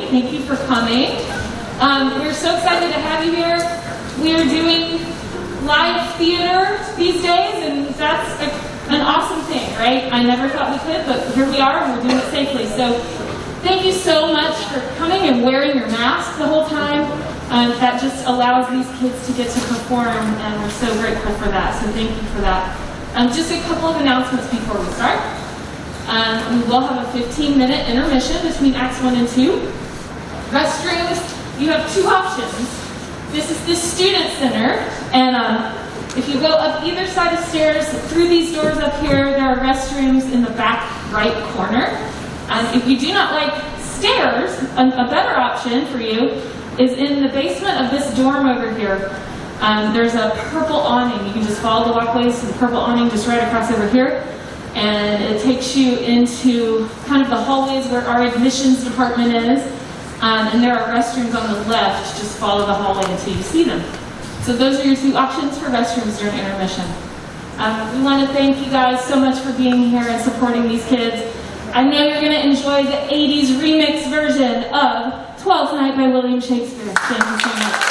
Thank you for coming. We're so excited to have you here. We are doing live theater these days, and that's an awesome thing, right? I never thought we could, but here we are, and we're doing it safely. So thank you so much for coming and wearing your mask the whole time. That just allows these kids to get to perform, and we're so grateful for that. So thank you for that. Just a couple of announcements before we start. We will have a 15-minute intermission between Acts 1 and 2. Restrooms, you have two options. This is the Student Center, and if you go up either side of stairs, through these doors up here, there are restrooms in the back right corner. If you do not like stairs, a better option for you is in the basement of this dorm over here. There's a purple awning. You can just follow the walkways to the purple awning just right across over here. And it takes you into kind of the hallways where our admissions department is. And there are restrooms on the left. Just follow the hallway until you see them. So those are your two options for restrooms during intermission. We want to thank you guys so much for being here and supporting these kids. I know you're going to enjoy the 80s remix version of Twelfth Night by William Shakespeare. Thank you so much.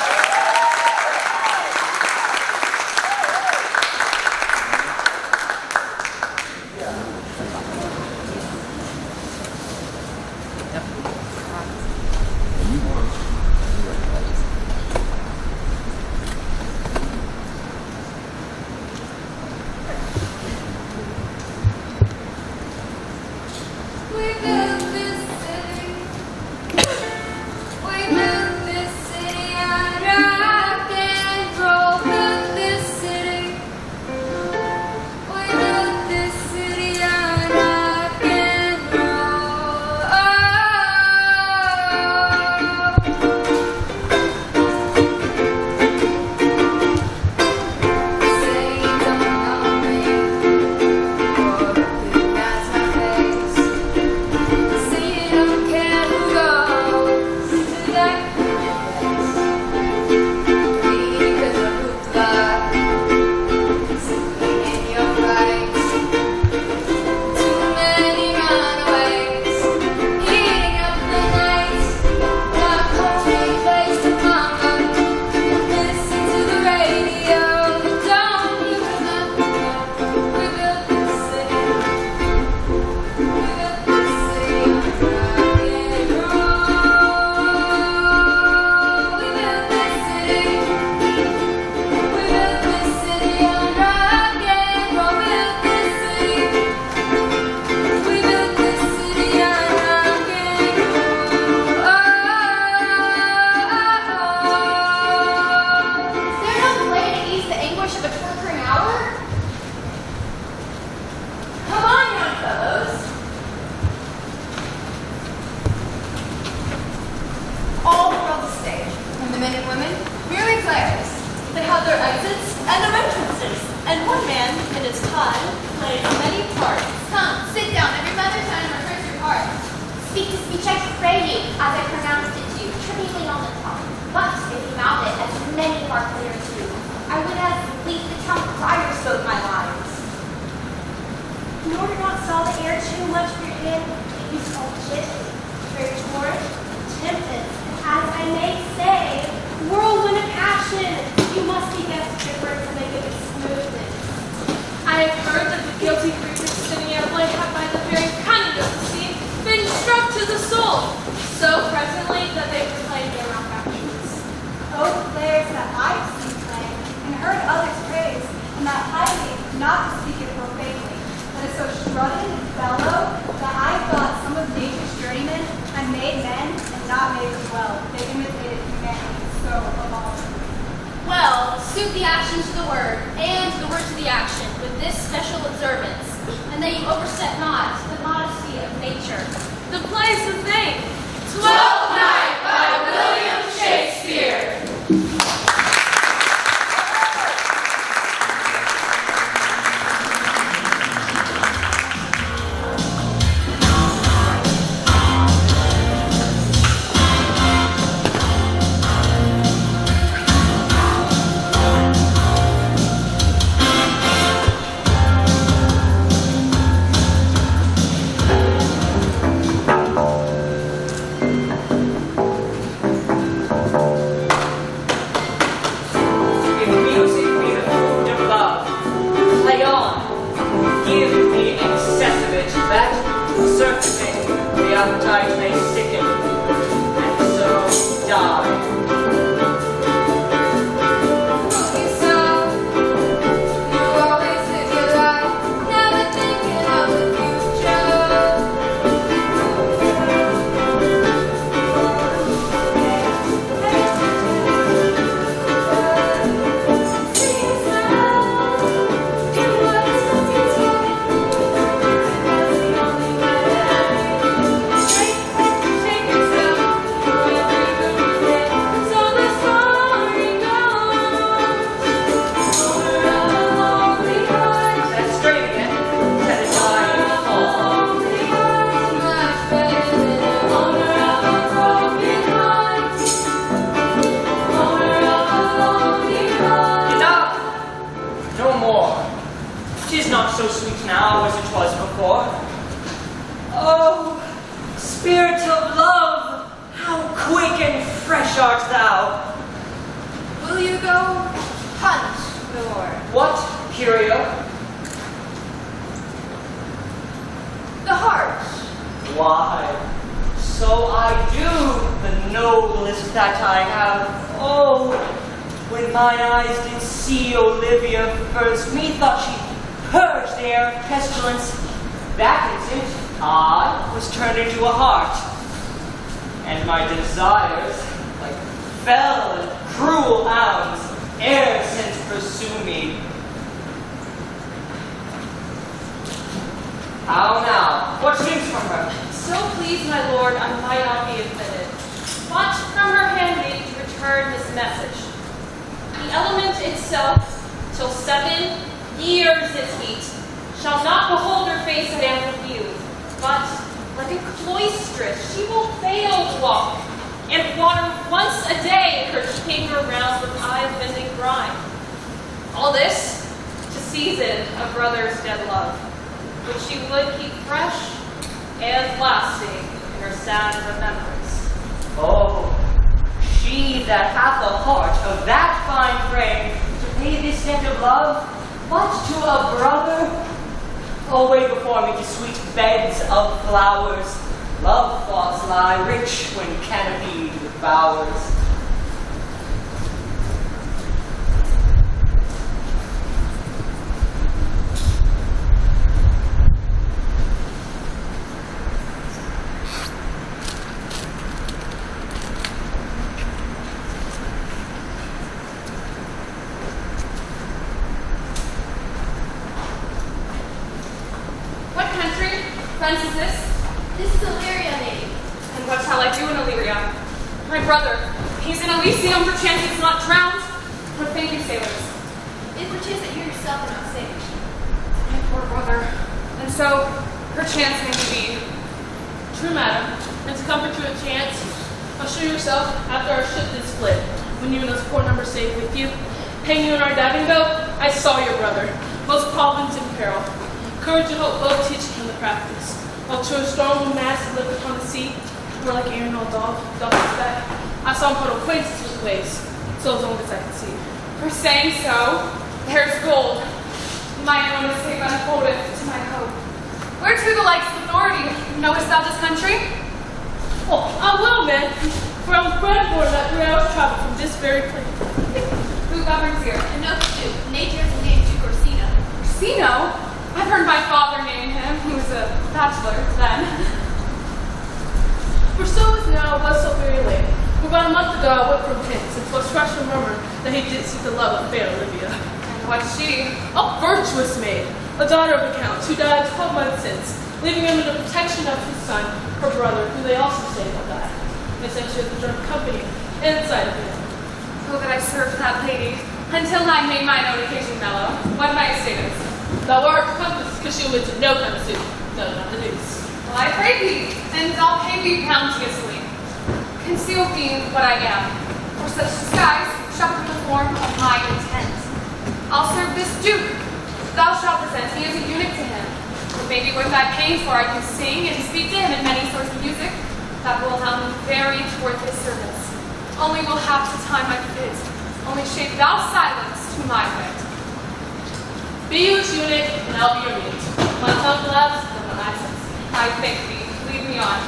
Twelfth Night by William Shakespeare. surfacing, the appetite may sicken, and so die. So sweet now as it was before. Oh, spirit of love, how quick and fresh art thou! Will you go hunt, Lord? What, Curio? The heart. Why, so I do, the noblest that I have. Oh, when mine eyes did see Olivia first, methought she purged the air of pestilence. That instant, I was turned into a heart, and my desires, like fell and cruel hounds, e'er since pursue me. How now? What seems from her? So please, my lord, I might not be admitted. But from her handmaid to return this message. The element itself, till 7 years its heat, shall not behold her face at ample view, but, like a cloistress, she will fail to walk, and water once a day her chamber round with eye-bending brine. All this to season a brother's dead love, which she would keep fresh and lasting in her sad remembrance. Oh, she that hath a heart of that fine frame, to pay this debt of love, what to a brother? Oh, wait before me to sweet beds of flowers. Love thoughts lie rich when canopied with bowers. Whence is this? This is Illyria, lady. And what shall I do in Illyria? My brother, he's in Elysium, perchance he's not drowned. But thank you, sailors. If perchance that you yourself are not safe. My poor brother. And so, perchance may he be. True, madam. And to comfort you a chance, assure yourself, after our ship did split, when you and those poor numbers safe with you, hanging on our diving bell, I saw your brother, most provident in peril. Courage and hope both teach him the practice. While true strong masts lived upon the sea, more like Aaron or dog his back, I saw him put acquaintance with the waves, so as long as I could see. For saying so, there's gold. My own escape unfoldeth to my hope. Where to the likes of authority? Knowest thou this country? Oh, I will, man. For I was bred and born that 3 hours travel from this very place. Who governs here? And no Duke, nature is named Duke Orsino. Orsino? I've heard my father name him. He was a bachelor then. For so as now was so very late. For about a month ago I went from hence, and 'twas fresh from murmur that he did seek the love of fair Olivia. And what's she? A virtuous maid, a daughter of the Count, who died 12 months since, leaving under the protection of his son, her brother, who they also say will die. They said she had the drunk company inside of him. Oh, that I served that lady, until I made mine own occasion mellow. What may I say this? Thou art compass, because she went to no kind of suit, no, not the deuce. Well, I pray thee, and I'll pay thee bounteously. Conceal me what I am, for such disguise shall be the form of my intent. I'll serve this Duke. Thou shalt present me as a eunuch to him. Or maybe with thy paying for I can sing and speak to him in many sorts of music. That will allow me very toward his service. Only will have to time my fit. Only shape thou silence to my wit. Be you his eunuch, and I'll be your mute. My tongue laughs, and my eye sense. I thank thee. Lead me on.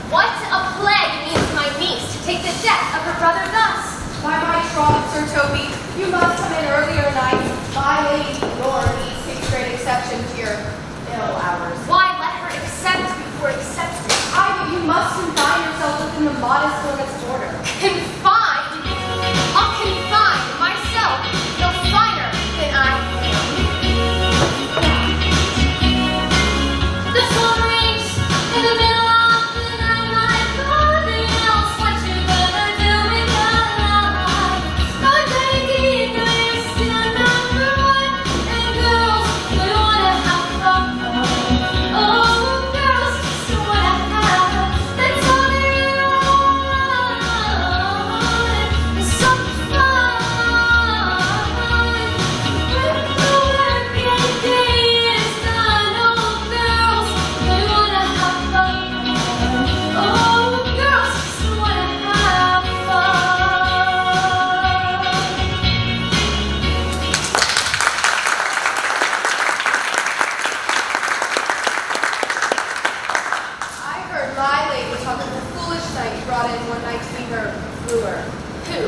What a plague means my niece to take the death of her brother thus? By my troth, Sir Toby, you must come in earlier nights. My lady, nor needs takes great exception to your ill hours. Why let her accept before accepting? You must confine yourself within the modest limits of order. Confined? I'll confine myself no finer than I am. The phone rings in the middle of the night, like nothing else. What you gonna do with your life? No taking no you're still number one. And girls, we wanna have fun. Oh, girls, just wanna have. That's all they really want. It's some fun. When the working day is done, oh, girls, we wanna have fun. Oh, girls, just wanna have fun. I heard my lady talk of the foolish knight you brought in one night to be her wooer. Who?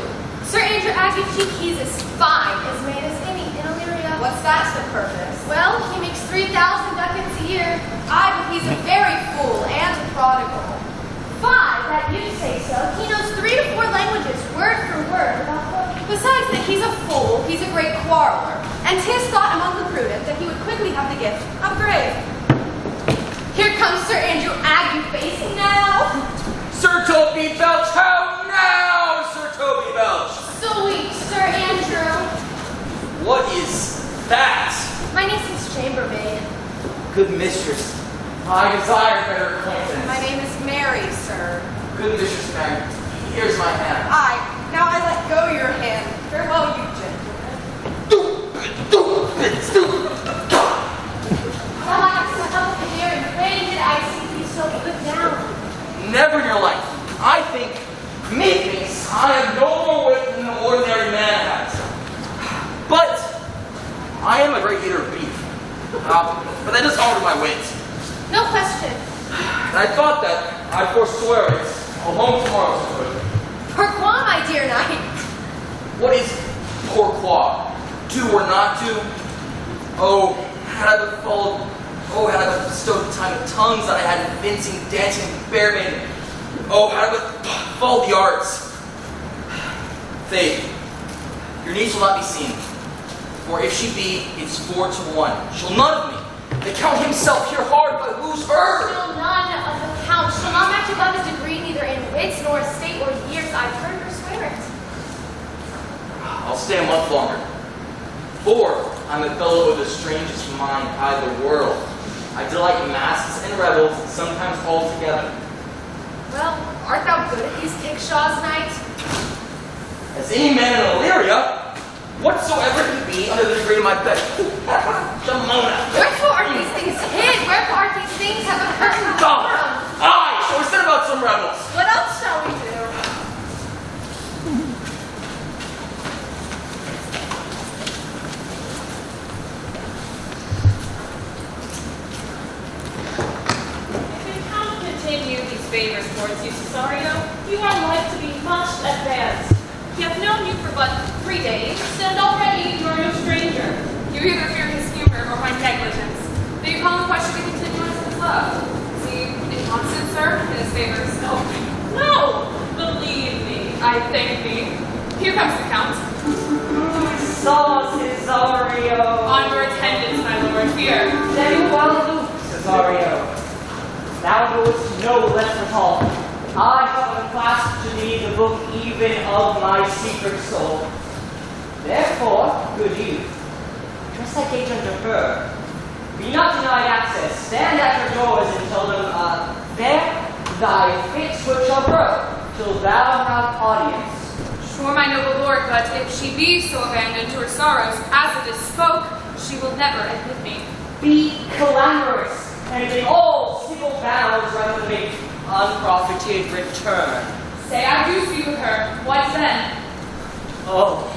Sir Andrew Aguichi, he's as fine as man as any in Illyria. What's that to the purpose? Well, he makes 3,000 ducats a year. Aye, but he's a very fool and a prodigal. 5, that you say so. He knows 3 to 4 languages, word for word, without quoting. Besides that he's a fool, he's a great quarreler, and 'tis thought among the prudent that he would quickly have the gift of grave. Here comes Sir Andrew Ague facing now. Sir Toby Belch, how now, Sir Toby Belch? Sweet Sir Andrew. What is that? My niece is chambermaid. Good mistress, I desire better acquaintance. My name is Mary, sir. Good mistress, Mary, here's my hand. Aye, now I let go your hand. Farewell, you gentlemen. Stupid. Ah, so help me here, and when did I see thee so put down? Never in your life. I think, methinks, I have no more wit than an ordinary man has. But, I am a great eater of beef. But that does alter my wit. No question. And I thought that I'd forswear it. I'll home tomorrow, Sir Toby. Pourquoi, my dear knight? What is pourquoi? Do or not do? Oh, had I but followed, had I but bestowed the time of tongues that I had in fencing, dancing, bear maiden. Oh, had I but followed the arts. Faith, your niece will not be seen. For if she be, it's 4 to 1. She'll none of me. The Count himself here hard, but lose her. Shall none of the count, shall not match above his degree, neither in wits nor estate or years. I've heard her swear it. I'll stay a month longer. For I'm a fellow of the strangest mind by the world. I delight in masses and revels, sometimes all together. Well, art thou good at these kickshaws, knight? As any man in Illyria, whatsoever he be under the degree of my bed. Jamona. Wherefore are these things hid? Wherefore are these things have occurred in the God. world? Aye, shall we set about some revels? What else shall we do? If the Count continue these favors towards you, Cesario, you are like to be much advanced. He hath known you for but 3 days, and already you are no stranger. You either fear his humor or my negligence. Do you call in question the continuance of his love? Is he inconstant, sir, in his favors? No, believe me. I thank thee. Here comes the Count. Saw Cesario. On your attendance, my lord, here. Very well, Luke, Cesario. Thou knowest no less at all. I have unclasped to thee the book even of my secret soul. Therefore, good youth, trust thy gate unto her. Be not denied access. Stand at her doors and tell them, there thy fits which shall grow, till thou have audience. Sure, my noble lord, but if she be so abandoned to her sorrows, as it is spoke, she will never admit me. be clamorous, and in all civil bounds rather than make unprofited return. Say I do speak with her. What then? Oh,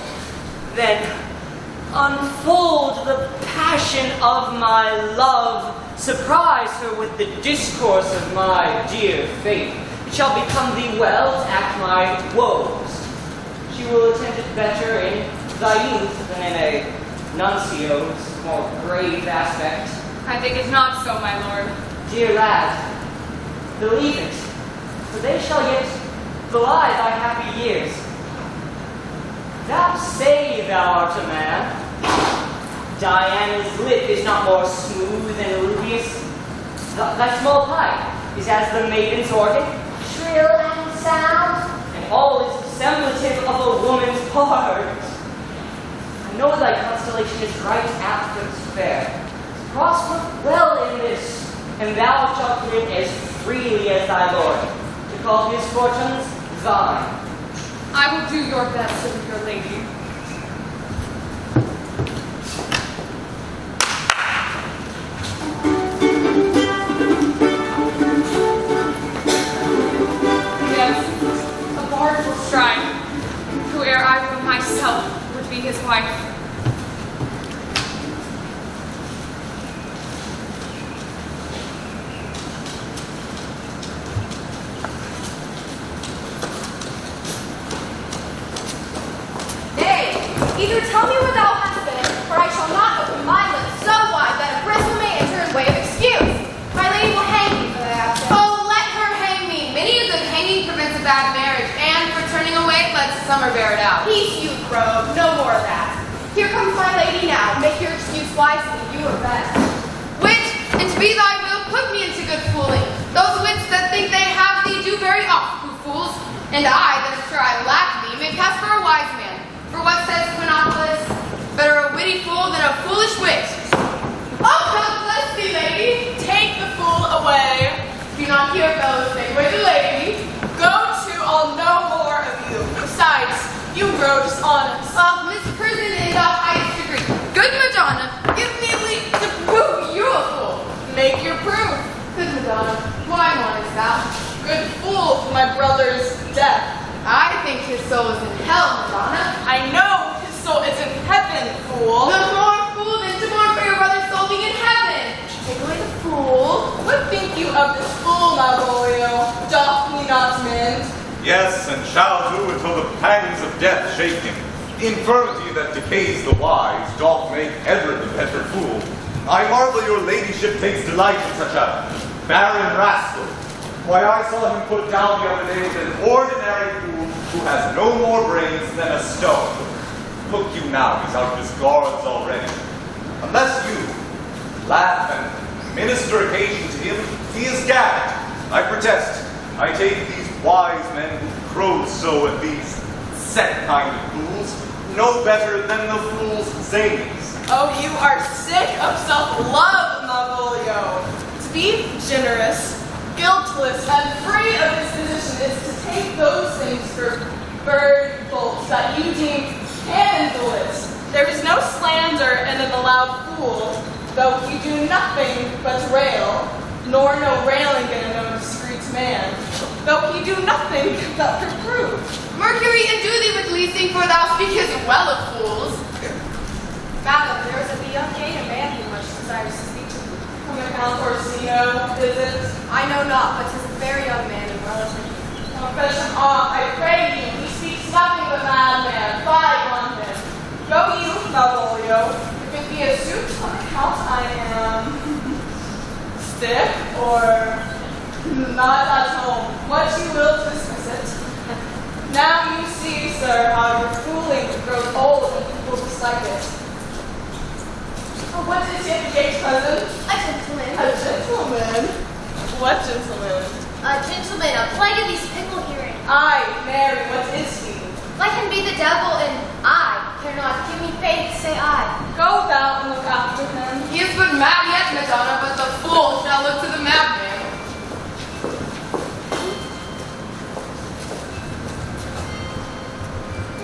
then unfold the passion of my love, surprise her with the discourse of my dear fate. It shall become thee well to act my woes. She will attend it better in thy youth than in a nuncio's more grave aspect. I think it not so, my lord. Dear lad, believe it, for they shall yet belie thy happy years. Thou say thou art a man. Diana's lip is not more smooth and rubious. Thy small pipe is as the maiden's organ, shrill and sound, and all is semblance of a woman's part. I know thy constellation is right apt and fair. Prosper well in this, and thou shalt live as freely as thy lord, to call his fortunes thine. I will do your best, your lady. Yes, a bard will strive, whoe'er I were myself would be his wife. Either tell me what thou hast been, or I shall not open my lips so wide that a bristle may enter in way of excuse. My lady will hang me for that. Oh, let her hang me. Many a good hanging prevents a bad marriage, and for turning away lets summer bear it out. Peace, you grove, no more of that. Here comes my lady now. Make your excuse wisely, you are best. Wit, and to be thy will, put me into good fooling. Those wits that think they have thee do very oft prove fools, and I, that am sure I lack thee, may pass for a wise man. For what says Quinopolis? Better a witty fool than a foolish wit. Oh, God bless thee, lady. Take the fool away. Do not hear fellows say, where's the lady? Go to, I'll know more of you. Besides, you grow dishonest. Of misprision in the highest degree. Good Madonna, give me leave to prove you a fool. Make your proof. Good Madonna, why mournest thou? Good fool for my brother's death. I think his soul is in hell, Madonna. I know his soul is in heaven, fool. The more fool than to mourn for your brother's soul being in heaven. Take away the fool. What think you of this fool, Malvolio? Doth he not mend? Yes, and shall do until the pangs of death shake him. Infirmity that decays the wise doth make Edward the better fool. I marvel your ladyship takes delight in such a barren rascal. Why, I saw him put down the other day with an ordinary fool who has no more brains than a stone. Look you now, he's out of his guards already. Unless you laugh and minister occasion to him, he is gagged. I protest. I take these wise men who crow so at these set kind of fools no better than the fool's zanies. Oh, you are sick of self-love, Malvolio. To be generous, guiltless, and free of disposition is to take those things for bird bolts that you deem scandalous. There is no slander in an allowed fool, though he do nothing but rail, nor no railing in a no discreet man, though he do nothing but reprove. Mercury endue thee with leasing, for thou speakest well of fools. Madam, there is a young gay man who much desires to speak to you. From the Count Orsino, is it? I know not, but 'tis a very young man and well attended. Confession I pray you, he speaks nothing but madman. Fie on him. Go you, Malvolio. If it be a suit on account I am stiff or not at home, what you will dismiss it. Now you see, sir, how your fooling grows old and people dislike it. Oh, what is it, gay cousin? A gentleman. A gentleman? What gentleman? A gentleman, a plague of these pickle hearing. Aye, Mary, what is he? Let him be the devil, and I care not. Give me faith, say I. Go thou and look after him. He is but mad yet, Madonna, but the fool shall look to the madman.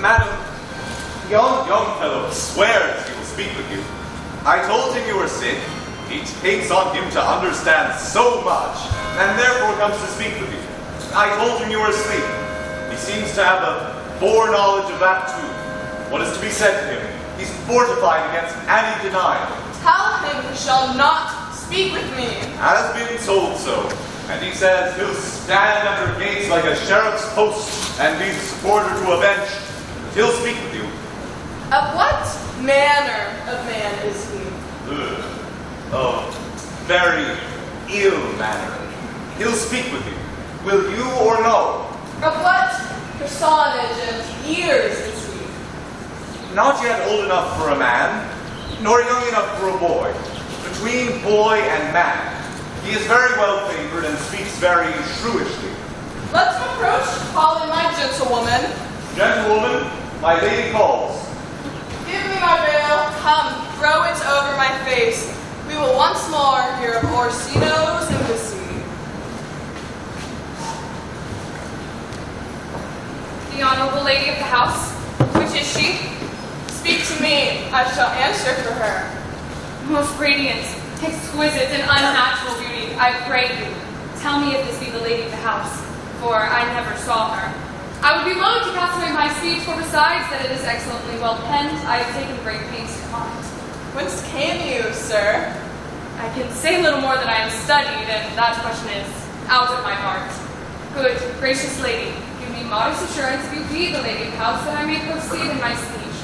Madam, young fellow swears he will speak with you. I told him you were sick, He takes on him to understand so much, and therefore comes to speak with you. I told him you were asleep. He seems to have a foreknowledge of that too. What is to be said to him? He's fortified against any denial. Tell him he shall not speak with me. Has been told so. And he says he'll stand under gates like a sheriff's post and be supported to a bench. He'll speak with you. Of what manner of man is he? Ugh. Oh, very ill mannered. He'll speak with you. Will you or no? Of what personage and years is he? Not yet old enough for a man, nor young enough for a boy. Between boy and man. He is very well favored and speaks very shrewishly. Let's approach, call in my gentlewoman. Gentlewoman, my lady calls. Give me my veil. Come, throw it over my face. We will once more hear of Orsino's embassy. The honorable lady of the house. Which is she? Speak to me. I shall answer for her. Most radiant, exquisite, and unnatural beauty, I pray you, tell me if this be the lady of the house, for I never saw her. I would be loath to cast away my speech, for besides that it is excellently well penned, I have taken great pains to find. Whence came you, sir? I can say little more than I have studied, and that question is out of my heart. Good, gracious lady, give me modest assurance if you be the lady of the house, that I may proceed in my speech.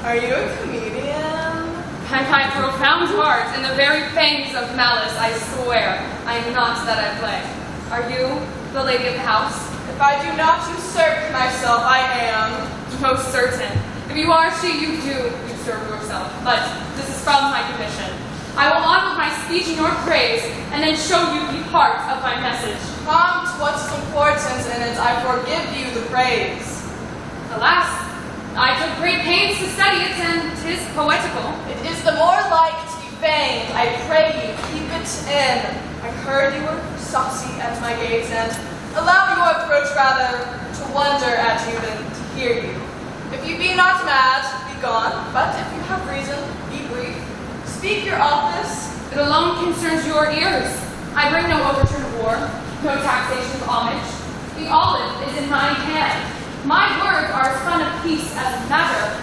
Are you a comedian? By my profound heart, in the very fangs of malice, I swear, I am not that I play. Are you the lady of the house? If I do not usurp myself, I am. Most certain. If you are she, you do usurp yourself. But this is from my commission. I will honor my speech in your praise, and then show you the heart of my message. Come to what's important in it, I forgive you the praise. Alas, I took great pains to study it, and 'tis poetical. It is the more like to be feigned. I pray you, keep it in. I heard you were saucy at my gates, and allow your approach rather to wonder at you than to hear you. If you be not mad, be gone, but if you have reason, be brief. Speak your office. It alone concerns your ears. I bring no overturn of war, no taxation of homage. The olive is in my hand. My words are as fun of peace as matter.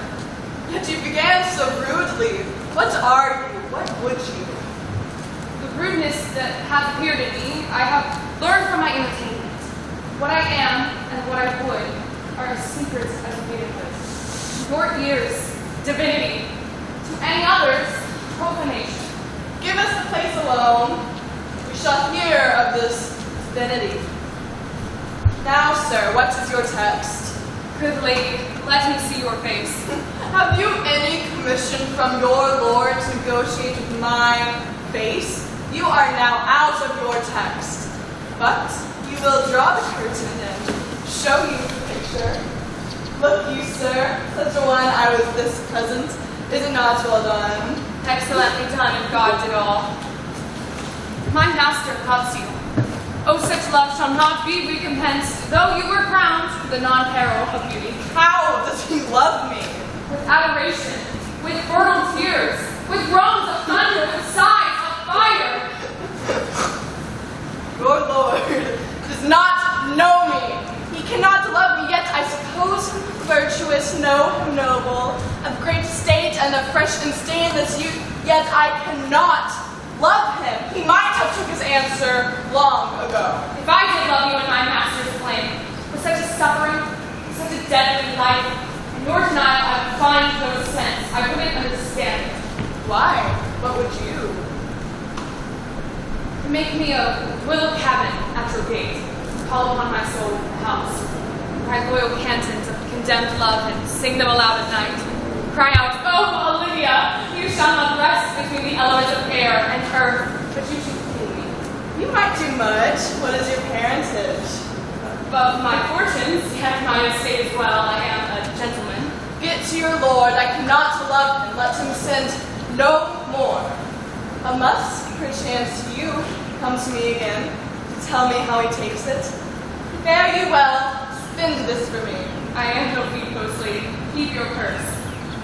Yet you began so rudely. What are you? What would you? The rudeness that hath appeared in me, I have learned from my entertainment. What I am and what I would are as secret as widowhood. Your ears, divinity. To any others, profanation. Give us the place alone. We shall hear of this divinity. Now, sir, what is your text? Good lady, let me see your face. Have you any commission from your lord to negotiate with my face? You are now out of your text. But you will draw the curtain and show you the picture. Look you, sir, such a one I was this present. Is it not well done? Excellently done, and God did all. My master loves you. Oh, such love shall not be recompensed, though you were crowned the non-peril of beauty. How does he love me? With adoration, with fertile tears, with groans of thunder, with sighs of fire. Your lord does not know me. He cannot love me, yet I suppose him virtuous, know him noble, of great estate and of fresh and stainless youth, yet I cannot love him. He might have took his answer long ago. If I did love you in my master's flame, with such a suffering, such a deadly life, in your denial I would find no sense. I wouldn't understand it. Why? What would you? To make me a willow cabin at your gate, call upon my soul in the house, write loyal cantons of condemned love and sing them aloud at night. Cry out, oh, Olivia, you shall not rest between the elements of air and earth, but you should flee me. You might do much. What is your parentage? Above my fortunes, yet my estate as well, I am a gentleman. Get to your lord. I cannot love him. Let him send no more. Unless, perchance, you come to me again to tell me how he takes it. Fare you well. Spend this for me. I am no feed post lady. Keep your purse.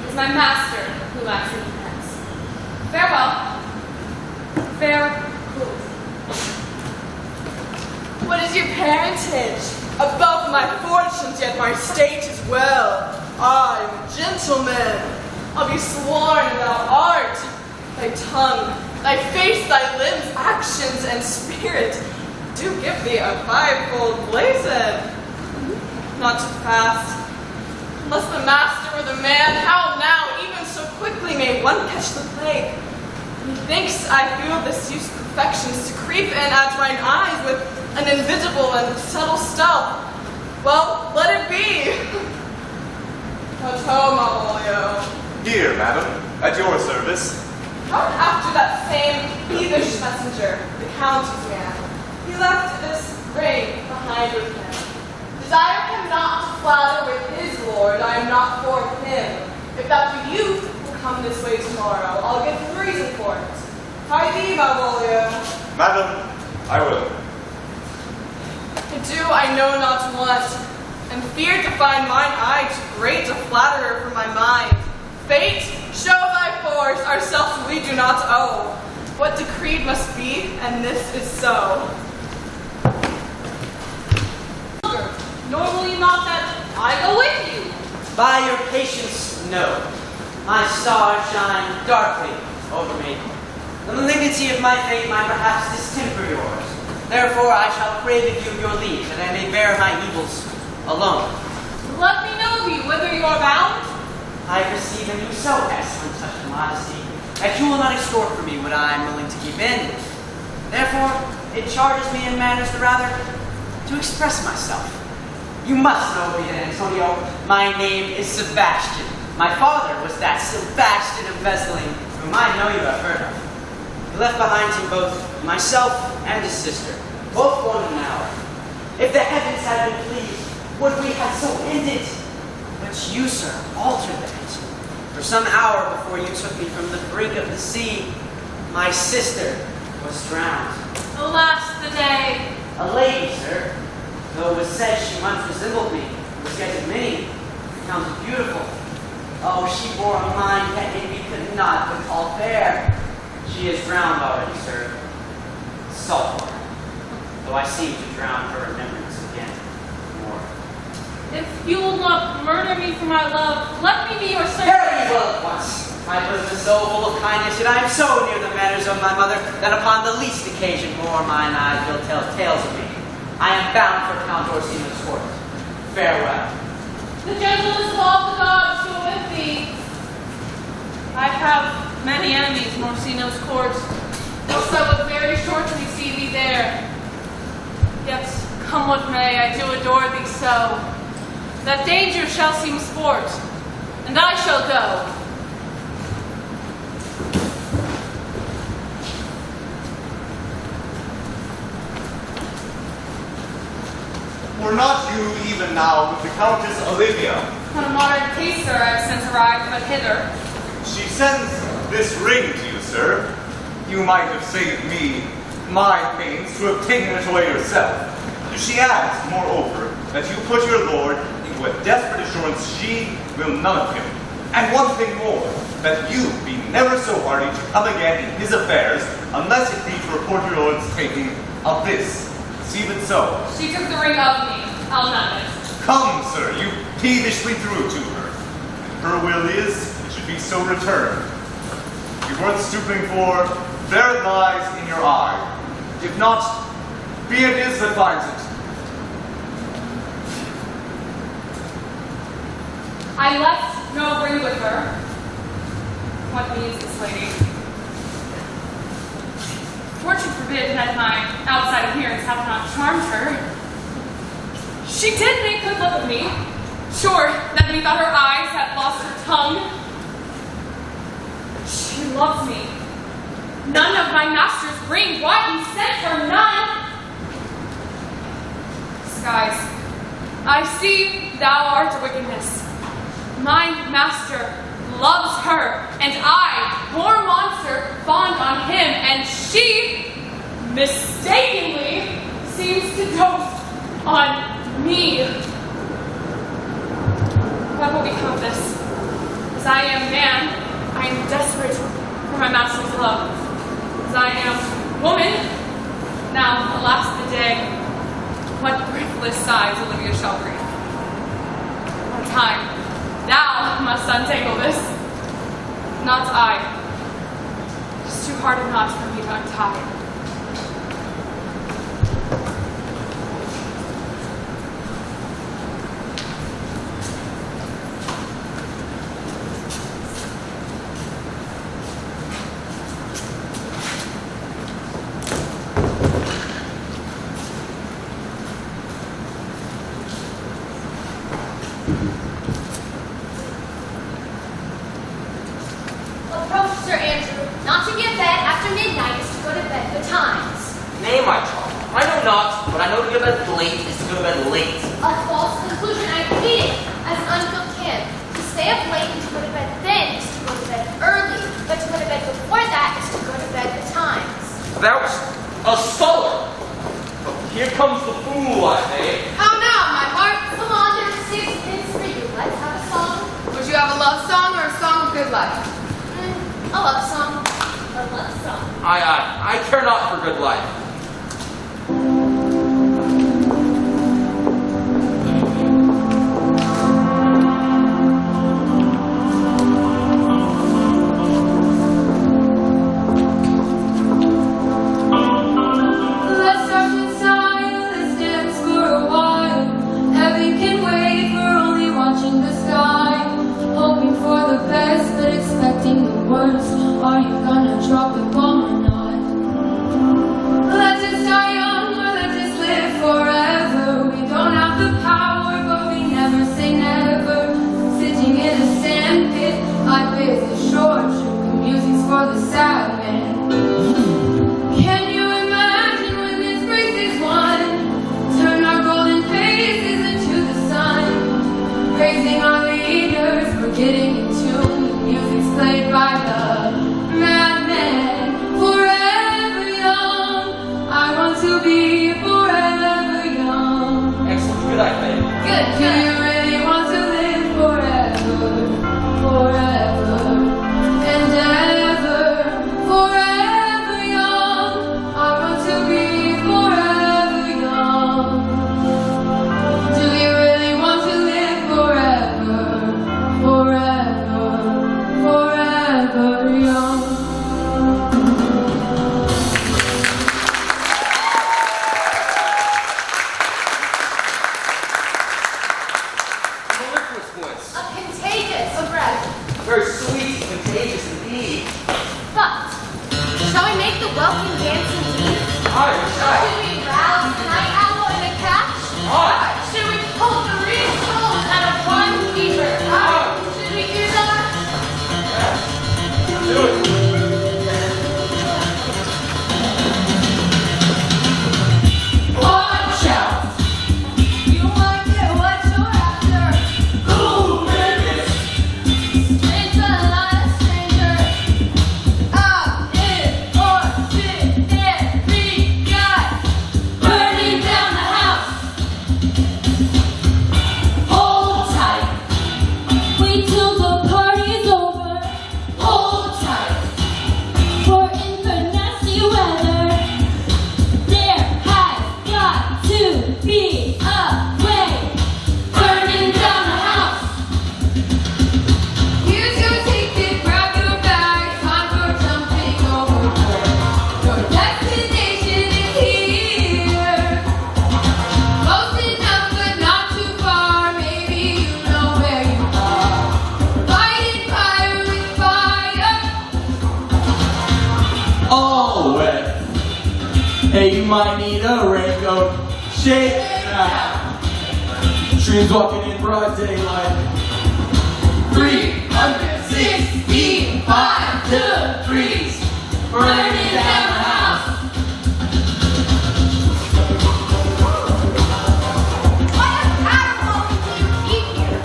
It is my master who lacks independence. Farewell. parentage, above my fortunes, yet my state is well. I'm a gentleman. I'll be sworn in thou art, thy tongue, thy face, thy limbs, actions, and spirit do give thee a fivefold blazon. Not too fast. Unless the master or the man, how now, even so quickly may one catch the plague? Methinks I feel this use perfections to creep in at mine eyes with an invisible and subtle stealth. Well, let it be. Toto, Malvolio. Here, madam, at your service. Out after that same peevish messenger, the county's man. He left this ring behind with him. Desire him not to flatter with his lord, I am not for him. If that be you will come this way tomorrow, I'll give him reason for it. Hie thee, Malvolio. Madam, I will. To do I know not what, and fear to find mine eye too great a flatterer for my mind. Fate, show thy force, ourselves we do not owe. What decreed must be, and this is so. Nor will you not that I go with you. By your patience, no. My stars shine darkly over me. The malignity of my fate might perhaps distemper yours. Therefore I shall crave of you your leave, that I may bear my evils alone. Let me know of you, whither you are bound. I perceive in you so excellent touch of modesty, that you will not extort from me what I am willing to keep in. Therefore, it charges me in manners the rather to express myself. You must know me, Antonio. My name is Sebastian. My father was that Sebastian of Vesling, whom I know you have heard of. He left behind him both myself and his sister, both gone in an hour. If the heavens had been pleased, would we have so ended? But you, sir, altered that. For some hour before you took me from the brink of the sea, my sister was drowned. Alas, the day. A lady, sir. Though it was said she once resembled me, was yet of many, recounted beautiful. Oh, she bore a mind that we could not but call fair. She is drowned already, sir. Salt water. Though I seem to drown her remembrance again. More. If you will not murder me for my love, let me be your servant. Very well at once. My bosom is so full of kindness, yet I am so near the manners of my mother, that upon the least occasion more mine eyes will tell tales of me. I am bound for Count Orsino's court. Farewell. The gentlest of all the gods go with thee. I have many enemies in Orsino's court, else I would very shortly see thee there. Yet, come what may, I do adore thee so, that danger shall seem sport, and I shall go. Were not you even now with the Countess Olivia? On a modern case, sir, I have since arrived but hither. She sends this ring to you, sir. You might have saved me my pains to have taken it away yourself. She adds, moreover, that you put your lord into a desperate assurance she will none of him. And one thing more, that you be never so hardy to come again in his affairs, unless it be to report your lord's taking of this. Receive it so. She took the ring of me. I'll have it. Come, sir, you peevishly threw it to her. Her will is, it should be so returned. If worth stooping for, there it lies in your eye. If not, be it is that finds it. I left no ring with her. What means this lady? Fortune forbid that my outside appearance hath not charmed her. She did make good love of me. Sure, that methought her eyes had lost her tongue. She loves me. None of my master's ring, why he sent her none. Skies, I see thou art a wickedness. My master loves her, and I, poor monster, fond on him, and she, mistakenly, seems to dote on me. What will become of this? As I am man, I am desperate for my master's love. As I am woman, now, alas the day, what breathless sighs Olivia shall breathe. What time? Now must untangle this. Not I. It's too hard a knot for me to untie. Approach, Sir Andrew. Not to be in bed after midnight is to go to bed betimes. Nay, my child, I know not, but I know to go to bed late is to go to bed late. A false conclusion I pleaded as uncooked him. To stay up late and to go to bed then is to go to bed early, but to go to bed before that is to go to bed betimes. Thou's a scholar. Here comes the fool, I say. How now, my heart? Come on, there's 6 minutes for you. Let's have a song. Would you have a love song or a song of good life? A love song. A love song. I care not for good life. Let's start inside, let's dance for a while. Heaven can wait, we're only watching the sky. Hoping for the best, but expecting the worst. Are you gonna drop the bomb or not? Let's just die young, or let's just live forever. We don't have the power, but we never say never. Sitting in a sandpit, life is a short trip. The music's for the sad man. Can you imagine when this race is won? Turn our golden faces into the sun. Praising our leaders, we're getting in tune. The music's played by the madman. Forever young, I want to be forever young. Excellent, good, I think. Good, do you really want to live forever? Forever and ever. Forever young, I want to be forever young. Do you really want to live forever? Forever, forever young. Mellifluous voice. A contagious aggression. Very sweet, contagious indeed. But, shall we make the welcome dance indeed? Aye, Should we rouse the night owl in a catch? Aye. Should we pull the reed souls out of one fever? Aye. Should we do that? Do it. Watch out! You might get what you're after. Ooh, baby. Stranger, not a stranger. Up, in, or sit there, we got burning down the house. Hold tight. Wait till the party's over. Hold tight. For in the nasty weather, there has got to be a way. Burning down the house. You two take it, grab your bag, time for jumping overboard. Your destination is here. Close enough, but not too far. Maybe you know where you are. Fighting fire with fire. All wet. Hey, you might need a raincoat. Shake that. Streams walking in broad daylight. 316, 5 to 3s. Burning down the house. What a catapulting do you keep here?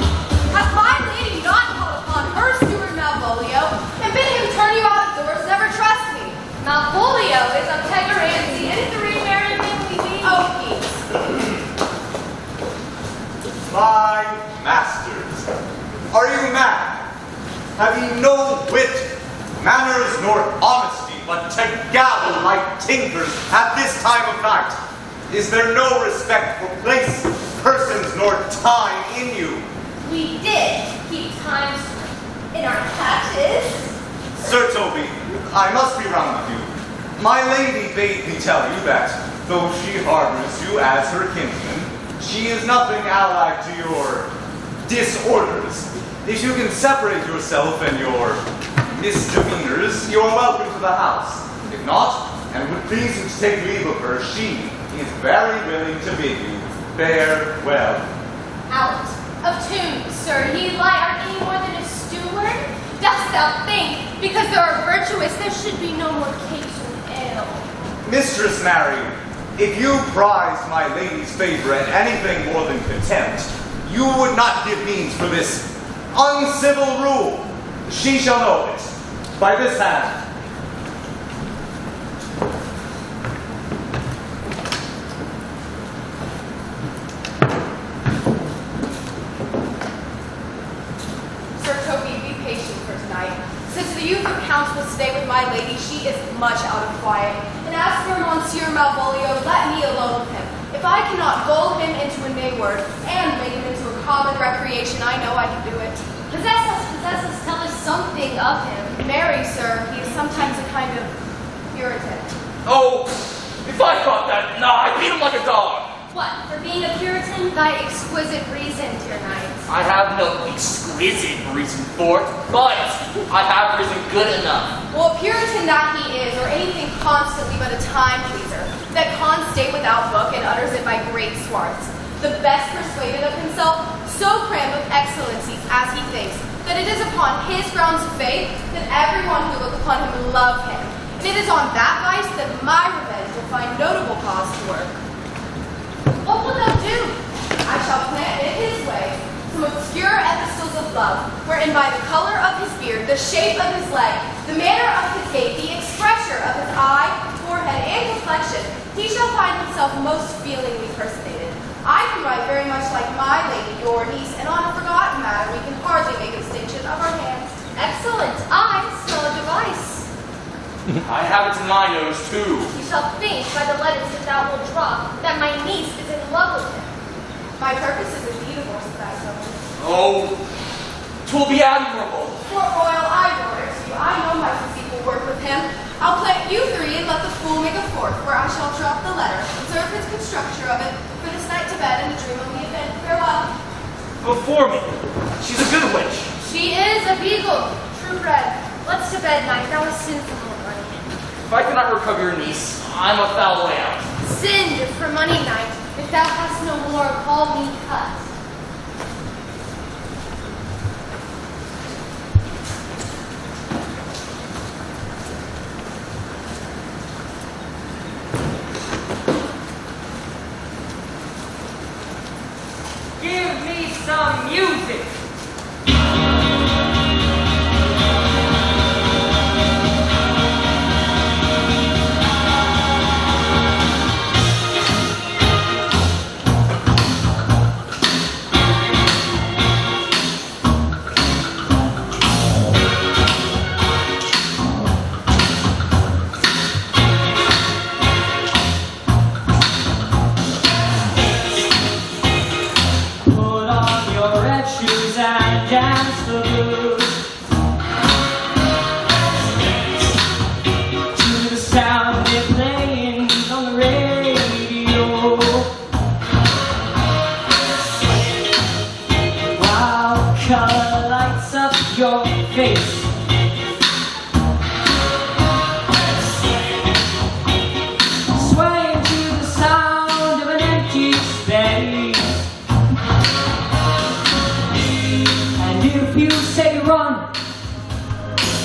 Has my lady not called upon her steward Malvolio and bid him turn you out of doors, never trust me? Malvolio is a Pegaranzi and 3 Merriman Weaving. Oh, peace. My masters, are you mad? Have ye no wit, manners, nor honesty, but to gabble like tinkers at this time of night? Is there no respect for place, persons, nor time in you? We did keep times in our patches. Sir Toby, I must be round with you. My lady bade me tell you that, though she harbors you as her kinsman, she is nothing allied to your disorders. If you can separate yourself and your misdemeanors, you are welcome to the house. If not, and would please you to take leave of her, she is very willing to bid you farewell. Out of tune, sir. Ye lie art any more than a steward? Dost thou think, because there are virtuous, there should be no more cakes with ale? Mistress Mary, if you prize my lady's favor and anything more than contempt, you would not give means for this uncivil rule. She shall know it. By this hand. Sir Toby, be patient for tonight. Since the youth of Counts will stay with my lady, she is much out of quiet. And as for Monsieur Malvolio, let me alone with him. If I cannot gull him into a nay word and make him into a common recreation, I know I can do it. Possess us, tell us something of him. Marry, sir, he is sometimes a kind of Puritan. Oh, if I thought that, nah, I'd beat him like a dog. What, for being a Puritan? Thy exquisite reason, dear knight. I have no exquisite reason for it, but I have reason good enough. Well, Puritan that he is, or anything constantly but a time pleaser, that cons state without book and utters it by great swarts. The best persuaded of himself, so crammed with excellencies as he thinks, that it is upon his grounds of faith that everyone who look upon him will love him. And it is on that vice that my revenge will find notable cause to work. What wilt thou do? I shall plant in his way some obscure epistles of love, wherein by the color of his beard, the shape of his leg, the manner of his gait, the expression of his eye, forehead, and complexion, he shall find himself most feelingly personated. I can write very much like my lady, your niece, and on a forgotten matter, we can hardly make a distinction of our hands. Excellent. I smell a device. I have it in my nose, too. You shall think by the letters that thou wilt drop that my niece is in love with him. My purpose is indeed a horse that I suffer. Oh, 'twill be admirable. Fort Royal, I order to you. I know my physique will work with him. I'll plant you three and let the fool make a fourth, where I shall drop the letter, observe his construction of it, for this night to bed and a dream of the event. Farewell. Before me, she's a good witch. She is a beagle, true red. Let's to bed, knight. Thou hast sinned for more money. If I cannot recover your niece, I'm a foul way out. Sinned for money, knight. If thou hast no more, call me cut. Give me some music.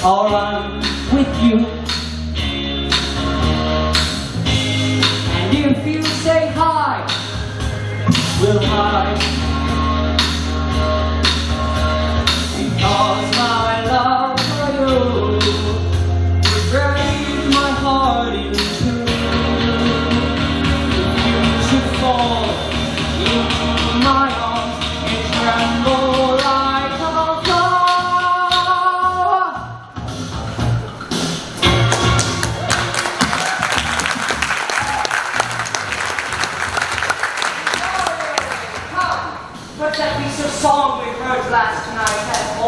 I'll run with you. And if you say hi, we'll hide. Because my love for you will break my heart in two. If you should fall into my arms and tremble like a flower.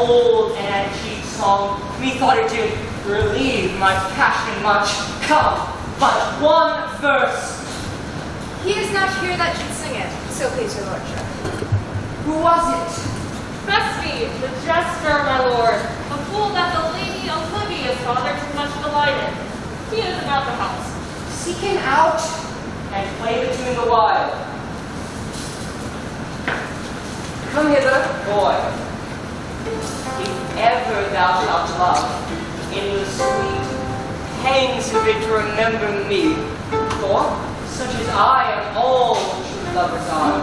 old and antique song. Methought it did relieve my passion much. Come, but one verse. He is not here that should sing it, so please your lordship. Who was it? Besby, the jester, my lord, the fool that the lady Olivia's father too much delighted. He is about the house. Seek him out and play the tune the while. Come hither, boy. If ever thou shalt love, in the sweet pangs of it to remember me, for such as I am all true lovers are,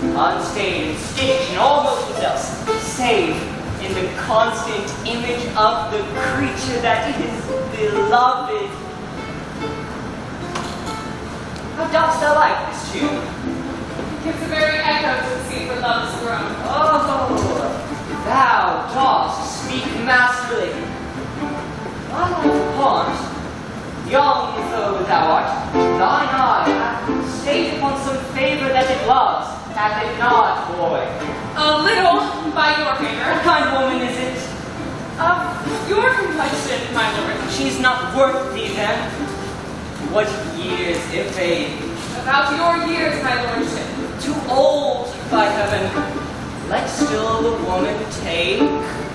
unstained and stitched and all motions else, save in the constant image of the creature that is beloved. How dost thou like this tune? It gives a very echo to the sea where love is grown. Oh, thou dost speak masterly. I like the pond. Young though thou art, thine eye hath stayed upon some favor that it loves, hath it not, boy? A little by your favor. What kind of woman is it? Of your complexion, my lord. She's not worth thee then. What years, if a About your years, my lordship. too old, by heaven, let still the woman take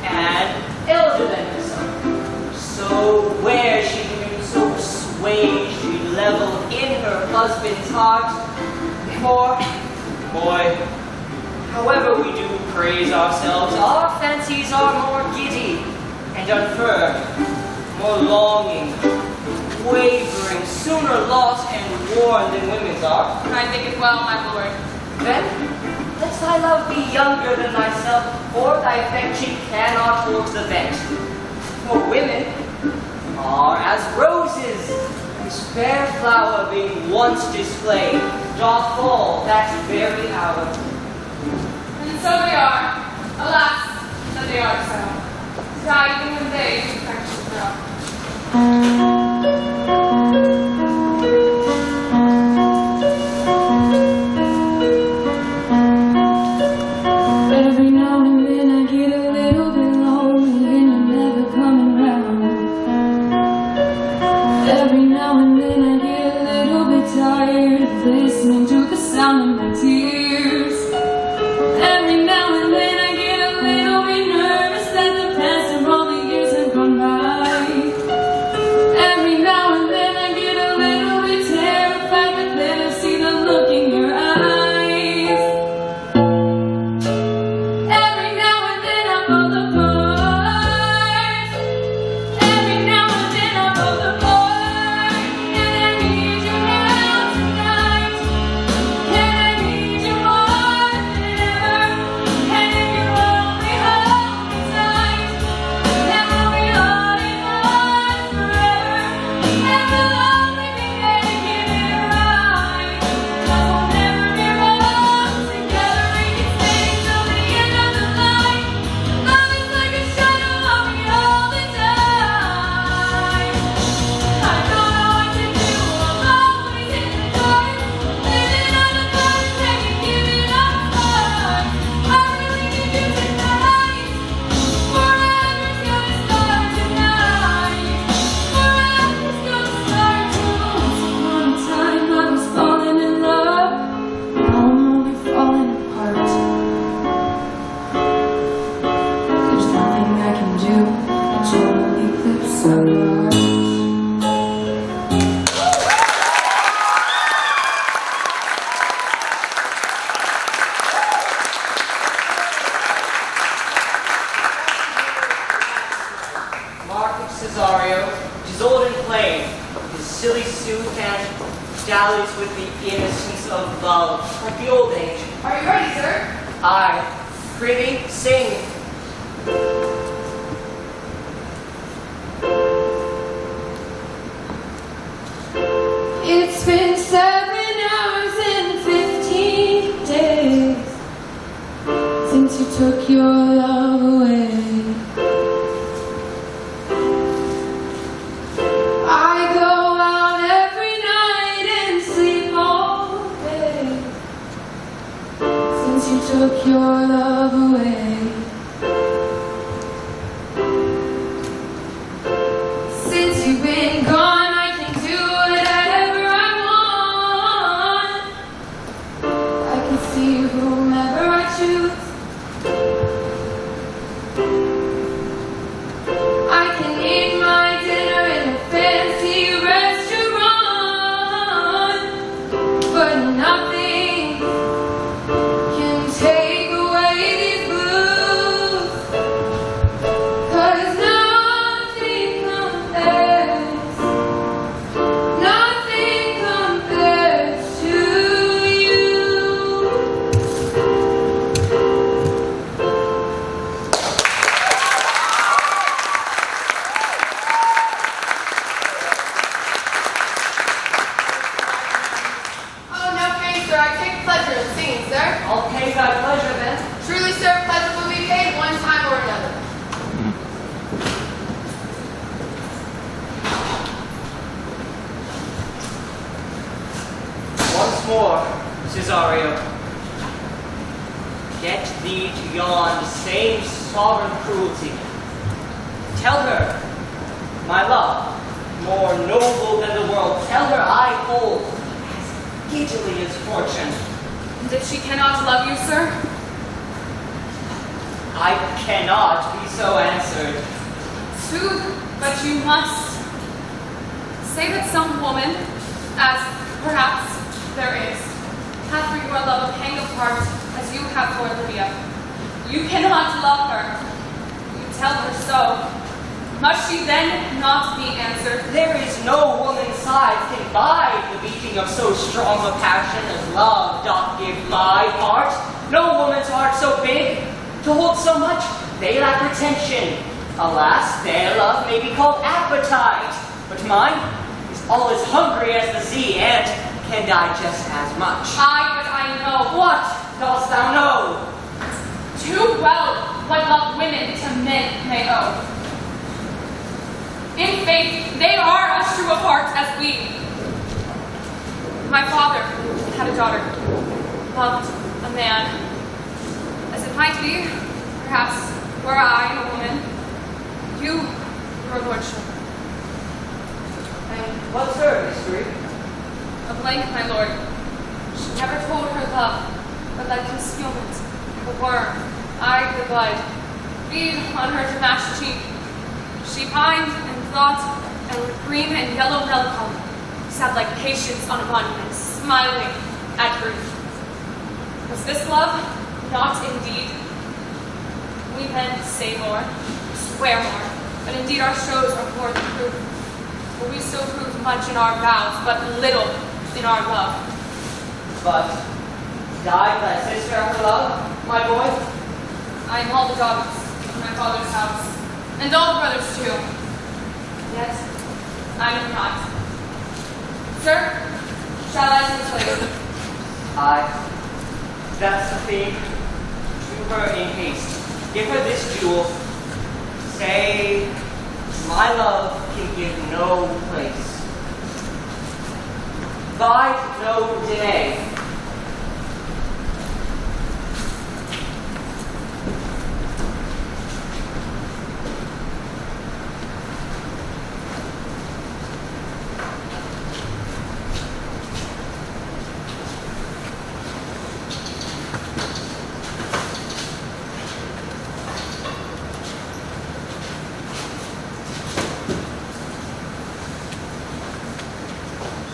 an elder than herself. So where she can so persuade she level in her husband's heart. For, boy, however we do praise ourselves, our fancies are more giddy and unfirm, more longing, wavering, sooner lost and worn than women's are. I think it well, my lord. Then, let thy love be younger than thyself, or thy affection cannot hold the vent. For women are as roses, whose fair flower being once displayed, doth fall that very hour. And so they are. Alas, that they are so. Die even when they do affection grow. Every now and then I get a little bit lonely and you're never coming round. Every now and then I get a little bit tired of listening to the sound of my tears. Every now and then I get a little bit nervous that the past of all the years have gone by. Every now and then I get a little bit terrified, but then I see the look in your eyes. Every now and then I fall apart. Every now and then I fall apart. And I need you now tonight. And I need you more than ever. And if you only hold me tight, then we'll be holding on forever. And we'll only be making it right. 'Cause we'll never be wrong together. We can stay till the end of the night. Love is like a shadow on me all the time. I don't know what to do. I'm always in the dark. Living on the verge, maybe giving up heart. I really need you tonight. Forever's gonna start tonight. Forever's gonna start tonight. Once upon a time I was falling in love. Now I'm only falling apart. There's nothing I can do to totally eclipse our hearts. Mark of Cesario, 'tis old and plain, his silly suit and dallies with the innocence of love, like the old age. Are you ready, sir? I, prithee, sing. It's been 7 hours and 15 days since you took your love away. I go out every night and sleep all day since you took your love away. choose. I can eat my dinner in a fancy restaurant, but nothing can take away these blues, 'cause nothing compares to you. Oh, no pain, sir. I take pleasure in singing, sir. I'll pay thy pleasure then. Truly, sir, pleasure will be paid one time or another. Once more, Cesario. Get thee to yon same sovereign cruelty. Tell her, my love, more noble than the world, tell her I hold as giddily as fortune. And if she cannot love you, sir, I cannot be so answered. sooth, but you must. Say that some woman, as perhaps there is, hath for your love a pang of heart as you have for Olivia. You cannot love her. You tell her so. Must she then not be answered? There is no woman's side can bide the beating of so strong a passion as love doth give my heart. No woman's heart so big to hold so much, they lack retention. Alas, their love may be called appetite, but mine is all as hungry as the sea and can digest as much. But I know What dost thou know? too well what love women to men may owe. In faith, they are as true of heart as we. My father had a daughter, loved a man. As it might be, perhaps, were I a woman, you, your lordship. And what's her history? A blank, my lord. She never told her love, but like concealment, the worm, eyed the blood, feed on her damasked cheek. She pined and thought, and with green and yellow melancholy, sat like patience on a monument, smiling at grief. Was this love? Not indeed. We men say more, swear more, but indeed our shows are more than proof. For we still prove much in our vows, but little in our love. But died thy sister after love, my boy? I am all the daughters of my father's house, and all the brothers too. Yet, I am not. Sir, shall I translate? Aye. That's the thing. To her in haste. Give her this jewel. Say, my love can give no place. Bide no day.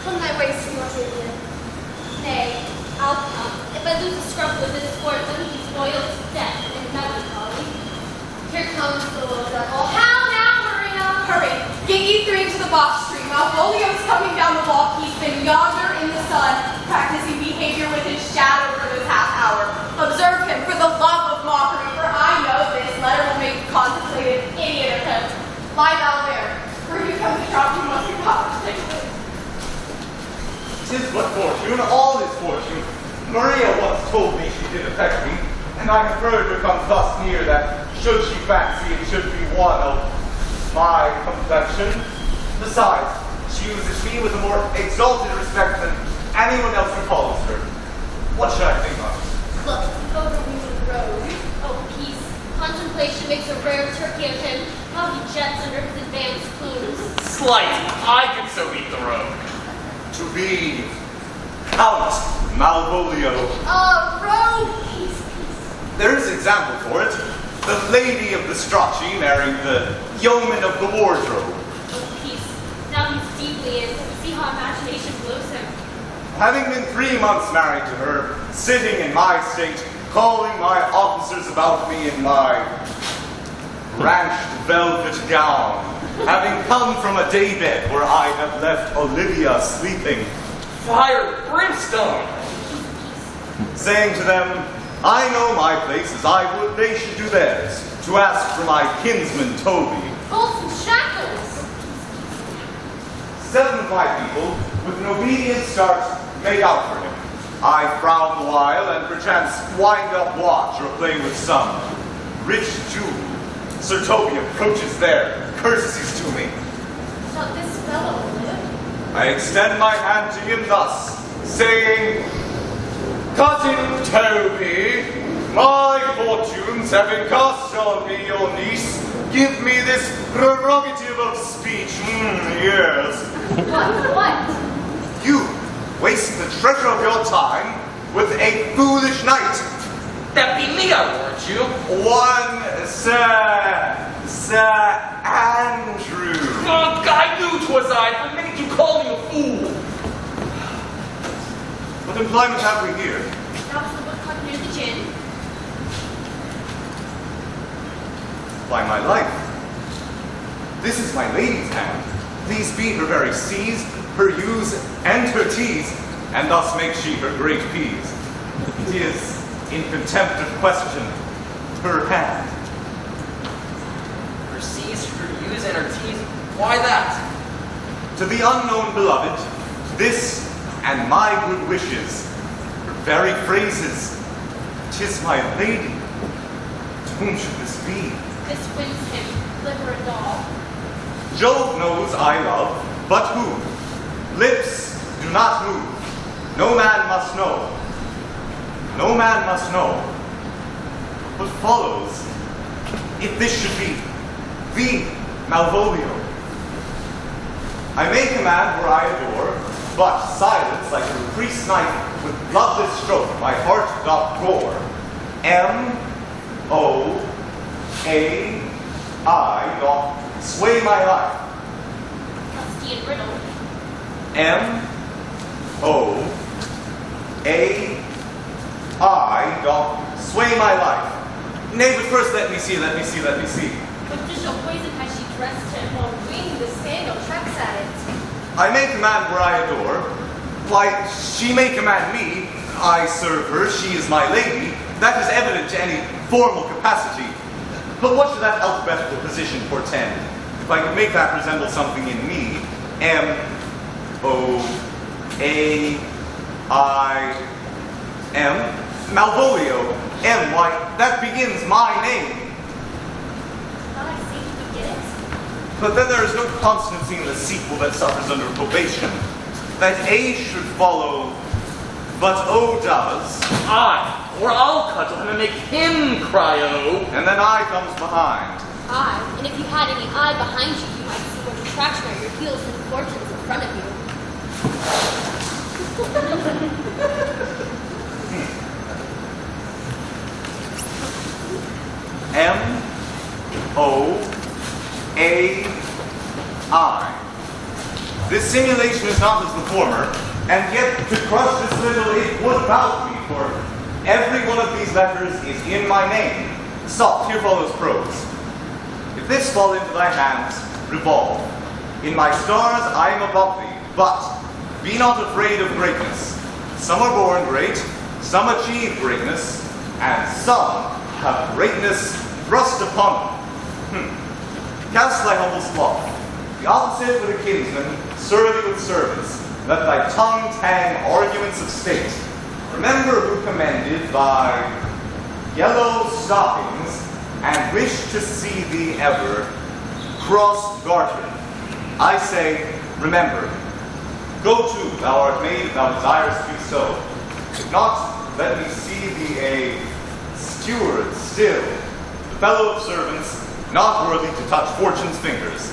Come thy way, Senor Julian. Nay, I'll come. If I lose a scruple of this sport, let me be spoiled to death in melancholy. Here comes the little devil. How now, Maria? Hurry, get ye three to the box street. Malvolio's coming down the walk. He's been yonder in the sun, practicing behavior with his shadow for this half hour. Observe him for the love of mockery, for I know this letter will make a contemplated idiot of him. Lie thou there, for he comes to drop you must be caught. 'Tis but fortune, all is fortune. Maria once told me she did affect me, and I have heard her come thus near that should she fancy it should be one of my complexion. Besides, she uses me with a more exalted respect than anyone else recalls her. What should I think of? Look, overweening rogue. Oh, peace. Contemplation makes a rare turkey of him. How he jets under his advanced plumes. Slight, I could so beat the rogue. To be Count Malvolio. Rogue! Peace, peace. There is example for it. The lady of the Strachey married the yeoman of the wardrobe. Oh, peace. Now he's deeply in. See how imagination blows him. Having been 3 months married to her, sitting in my state, calling my officers about me in my ranched velvet gown, having come from a daybed where I have left Olivia sleeping, Fire, brimstone! saying to them, I know my place as I would they should do theirs, to ask for my kinsman Toby. Bolts and shackles. 7 of my people, with an obedient start, make out for him. I frown the while, and perchance wind up watch or play with some rich jewel. Sir Toby approaches there, courtesies to me. Shall this fellow live? I extend my hand to him thus, saying, Cousin Toby, my fortunes having cast on me your niece, give me this prerogative of speech. Yes. What? You waste the treasure of your time with a foolish knight. That be me, I warrant you. One Sir Andrew. Oh, I knew 'twas I. The minute you called me a fool. What employment have we here? That was the woodcock near the gin. By my life. This is my lady's hand. These be her very C's, her U's, and her T's, and thus makes she her great P's. It is, in contempt of question, her hand. Her C's, her U's, and her T's. Why that? To the unknown beloved, this and my good wishes, her very phrases, 'tis my lady. To whom should this be? This wins him, liver and all. Jove knows I love, but who? Lips do not move. No man must know. No man must know. What follows, if this should be the Malvolio? I may command where I adore, but silence like a priest's knife with bloodless stroke my heart doth gore. M-O-A-I doth sway my life. Trusty and riddle. M-O-A-I doth sway my life. Nay, but first let me see. What digital poison has she dressed him? While winging the sandal tracks at it. I may command where I adore. Why, she may command me. I serve her. She is my lady. That is evident to any formal capacity. But what should that alphabetical position portend? If I could make that resemble something in me, M-O-A-I-M, Malvolio, M, why, that begins my name. Thought I see you would get it. But then there is no constancy in the sequel that suffers under probation. That A should follow, but O does, Or I'll cudgel him and make him cry, oh. and then I comes behind. Aye, and if you had any eye behind you, you might see where the traction are your heels and fortunes in front of you. M-O-A-I. This simulation is not as the former, and yet to crush this little it would bout me, for every one of these letters is in my name. Soft, here follows prose. If this fall into thy hands, revolve. In my stars I am above thee, but be not afraid of greatness. Some are born great, some achieve greatness, and some have greatness thrust upon them. Cast thy humble sloth, the opposite with a kinsman, surly with servants. Let thy tongue tang arguments of state. Remember who commended thy yellow stockings, and wish to see thee ever cross-gartered. I say, remember. Go to, thou art made, if thou desirest to be so. If not, let me see thee a steward still, the fellow of servants, not worthy to touch fortune's fingers.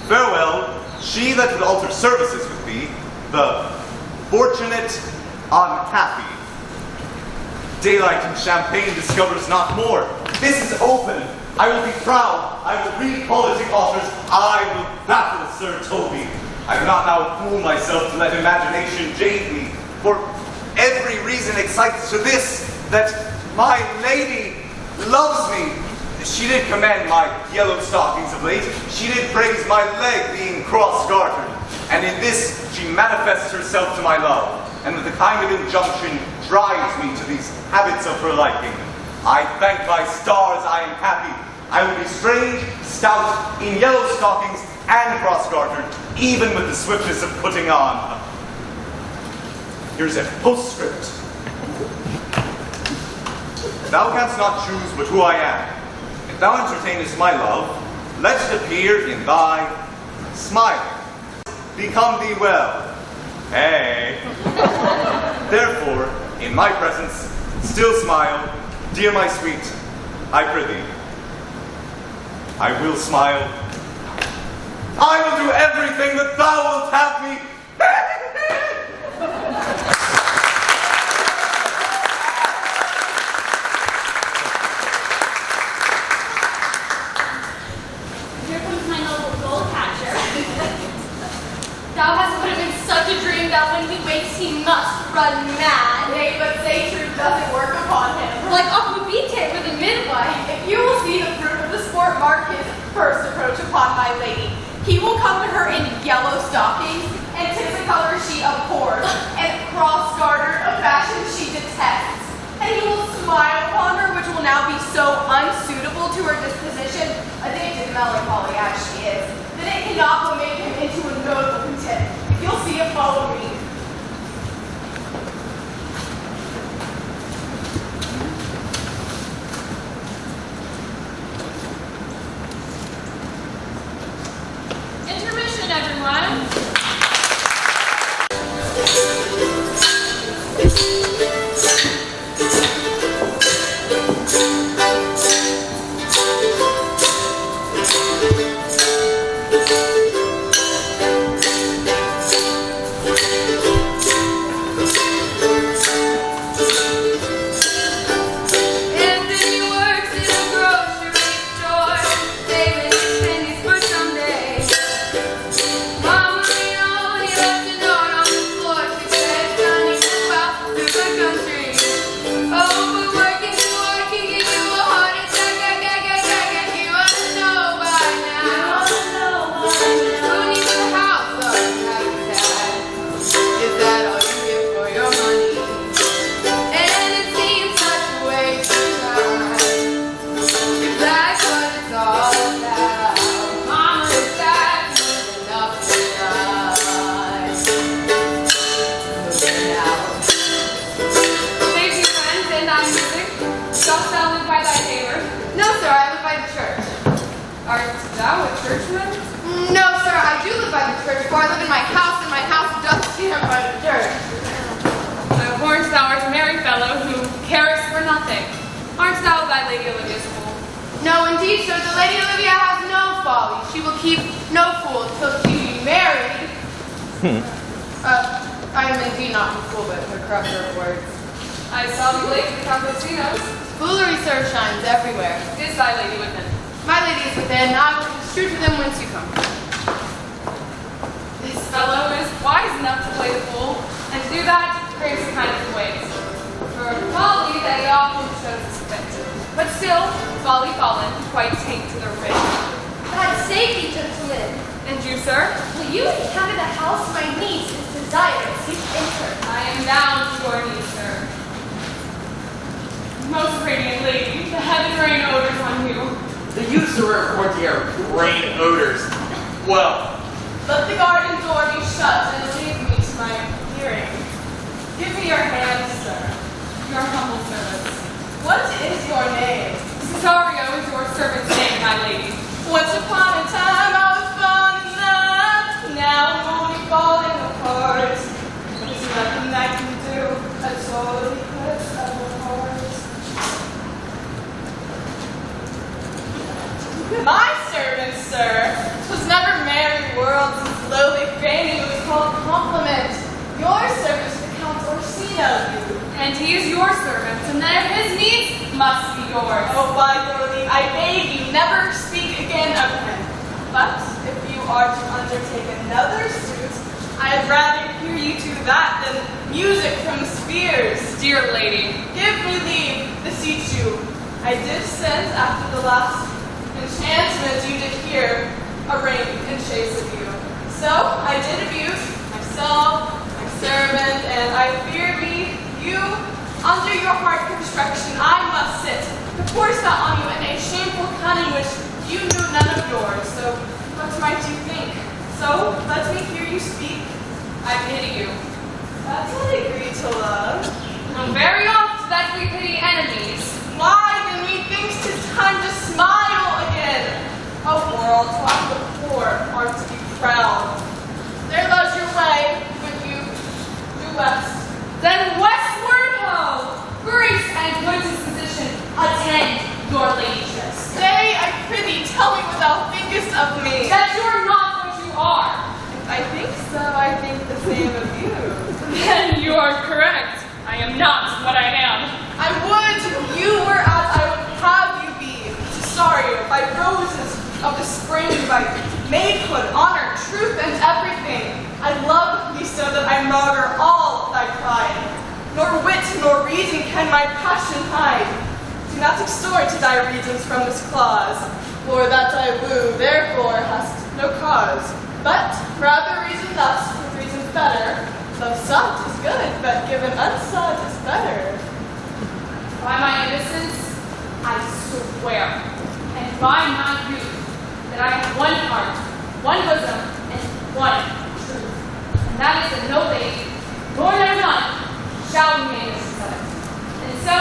Farewell, she that would alter services with thee, the fortunate unhappy Daylight and champagne discovers not more. This is open. I will be proud. I will read politic authors. I will baffle Sir Toby. I will not now fool myself to let imagination jade me. For every reason excites to this, that my lady loves me. She did commend my yellow stockings of late. She did praise my leg being cross-gartered. And in this she manifests herself to my love, and with a kind of injunction drives me to these habits of her liking. I thank my stars I am happy. I will be strange, stout, in yellow stockings and cross-gartered, even with the swiftness of putting on. Here's a postscript. Thou canst not choose but who I am. If thou entertainest my love, let it appear in thy smiling. Become thee well. Hey. Therefore, in my presence, still smile, dear my sweet, I prithee. I will smile. I will do everything that thou wilt have me. Here comes my noble gold catcher. Thou hast put him in such a dream that when he wakes he must run mad. Nay, but say truth doesn't work upon him. Like Aquavite with a midwife. If you will see the fruit of the sport mark his first approach upon my lady, he will come to her in yellow stockings, and 'tis a color she abhors, and cross-gartered, a fashion she detests. And he will smile upon her, which will now be so unsuitable to her disposition, addicted melancholy as she is, that it cannot but make him into a notable contempt. If you'll see it, follow me. Intermission, everyone. Anthony works in a grocery store, saving his pennies for someday. Mama Leone left a note on the floor. She said, "Sonny, move out to the country." Oh, but working give you a heart attack. You ought to know by now. Who needs a house or a habitat? Is that all you get for your money? And it seems such a waste of time. If that's what it's all about, Mama, if that's enough tonight. Moving out. Thank you, friends, and I'm music. Dost thou live by thy neighbor? No, sir, I live by the church. Art thou a churchman? No, sir, I do live by the church, for I live in my house, and my house does stand by the church. I warrant thou art a merry fellow who carest for nothing. Aren't thou thy Lady Olivia's fool? No, indeed, sir, the Lady Olivia has no folly. She will keep no fool till she be married. I am indeed not a fool, but her corrupter of words. I saw thee late to the campesinos. Foolery, sir, shines everywhere. Is thy lady within? My lady is within. I will construe to them whence you come. This fellow is wise enough to play the fool, and to do that brings a kind of ways. For folly they often shows its fit. But still, folly fallen, quite take to the ring. God save thee, gentlemen. And you, sir? Will you inhabit the house my niece is desirous you enter? I am bound to your knees, sir. Most radiant lady, the heaven rain odors on you. The usurer courtier rain odors. Well, Let the garden door be shut and leave me to my hearing. Give me your hand, sir. Your humble service. What is your name? Cesario is your servant's name, my lady. Once upon a time I was falling in love. Now I'm only falling apart. There's nothing I can do. I totally put of a heart. My servant, sir, was never merry worlds and slowly fading. It was called compliment. Your servant is the Count Orsino, you. And he is your servant, and that his needs must be yours. Oh, by your leave, I beg you, never speak again of him. But if you are to undertake another suit, I'd rather hear you do that than music from spheres. Dear lady, Give me leave, beseech you. I did send after the last enchantment you did hear a ring in chase of you. So I did abuse myself, my servant, and I fear me, you, under your hard construction, I must sit. The force got on you in a shameful cunning which you knew none of yours. So what might you think? So let me hear you speak. I pity you. That's what I agree to love. And very oft that we pity enemies. Why then methinks 'tis time to smile again? O world, why the poor are to be proud? There lies your way, but you due west. Then westward ho! Grace and good disposition attend your ladyships. Stay, I prithee, tell me what thou thinkest of me. That you are not what you are. If I think so, I think the same of you. Then you are correct. I am not what I am. I would you were as I would have you be. Sorry, by roses of the spring, by maidhood, honor, truth, and everything. I love thee so that I murder all thy pride. Nor wit nor reason can my passion hide. Do not extort thy reasons from this clause, for that I woo, therefore hast no cause. But rather reason thus, with reason better. Though sought is good, but given unsought is better. By my innocence, I swear, and by my youth, that I have one heart, one bosom, and one truth. And that is that no lady, nor there none, shall be made mistress of it. And so,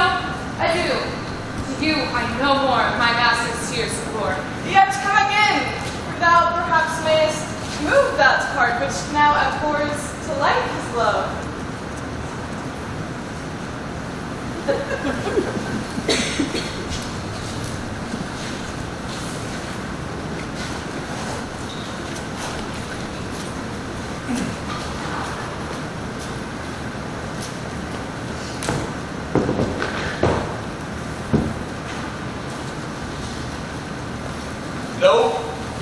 adieu. To you I no more my master's tears support. Yet come again, for thou perhaps mayest move that heart which now abhors to life his love. No,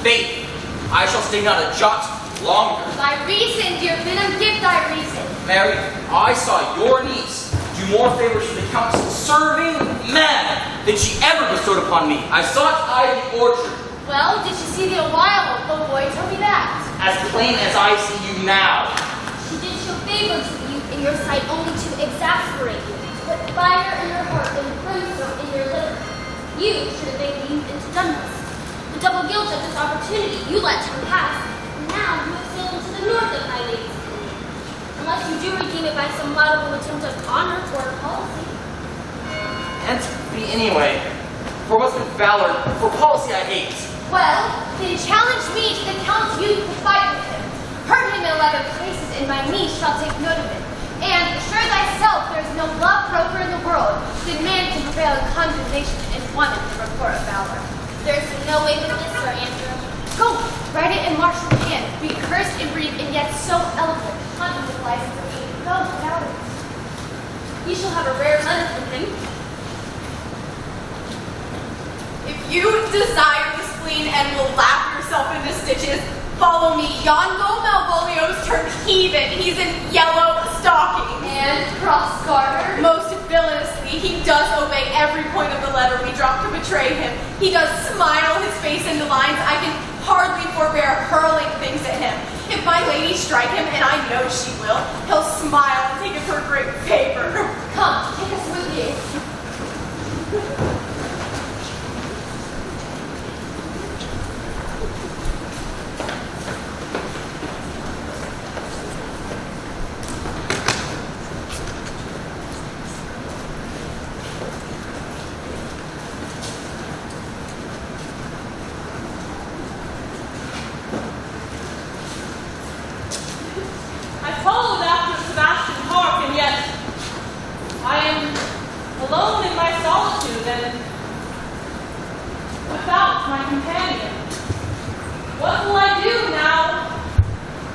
faith, I shall stay not a jot longer. Thy reason, dear Venom, give thy reason. Mary, I saw your niece do more favors for the Count's serving man than she ever bestowed upon me. I saw it I the orchard, Well, did she see thee a while, oh boy? Tell me that. as plain as I see you now. She did show favor to you in your sight only to exasperate you, to put fire in your heart and brimstone in your liver. You should have made me into dumbness. The double guilt of this opportunity you let turn pass, and now you have sailed into the north of my lady's opinion. Unless you do redeem it by some laudable attempt of honor or policy. And be anyway, for what's been valor, for policy I hate. Well, then challenge me to the Count's youth to fight with him. Hurt him in 11 places, and my niece shall take note of it. And assure thyself there is no love broker in the world that man can prevail in condemnation and woman in report of valor. There is no way but this, Sir Andrew. Go, write it in martial hand, be cursed and brief, and yet so eloquent, haunted with license of aid. Go, without it. You shall have a rare letter from him. If you desire the spleen and will laugh yourself into stitches, follow me. Yon go Malvolio's turned heathen. He's in yellow stockings. And cross-garter. Most villainously, he does obey every point of the letter we drop to betray him. He does smile his face into lines. I can hardly forbear hurling things at him. If my lady strike him, and I know she will, he'll smile and take it for a great favor. Come, take us with you. I followed after Sebastian Hawk, and yet I am alone in my solitude and without my companion. What will I do now?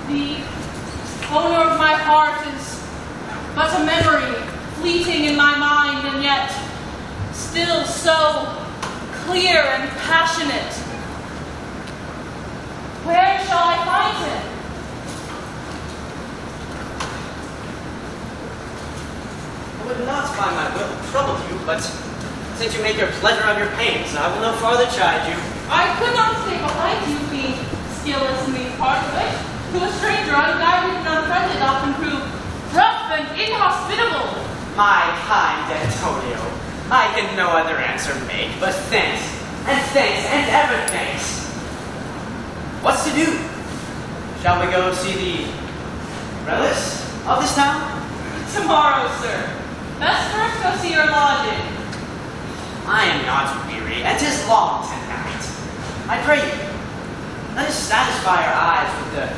The owner of my heart is but a memory, fleeting in my mind and yet still so clear and passionate. Where shall I find him? I would not by my will trouble you, but since you make your pleasure of your pains, I will no farther chide you. I could not stay behind you, being skilless in these parts of it. To a stranger, unguided and unfriended, often prove rough and inhospitable. My kind Antonio, I can no other answer make, but thanks, and ever thanks. What's to do? Shall we go see the relics of this town? Tomorrow, sir. Let's first go see your lodging. I am not weary, and 'tis long tonight. I pray you, let us satisfy our eyes with the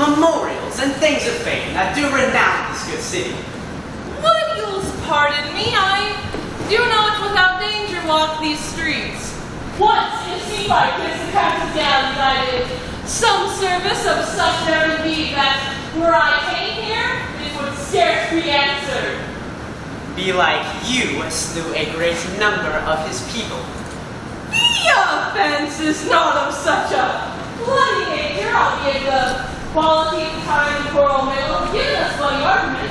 memorials and things of fame that do renown this good city. Would you'll pardon me, I do not without danger walk these streets. Once, it seemed like this account of gallons I did some service of such very deed that, were I came here, it would scarce be answered. Belike you slew a great number of his people. The offense is not of such a bloody nature, albeit the quality of time and coral mill have given us bloody argument.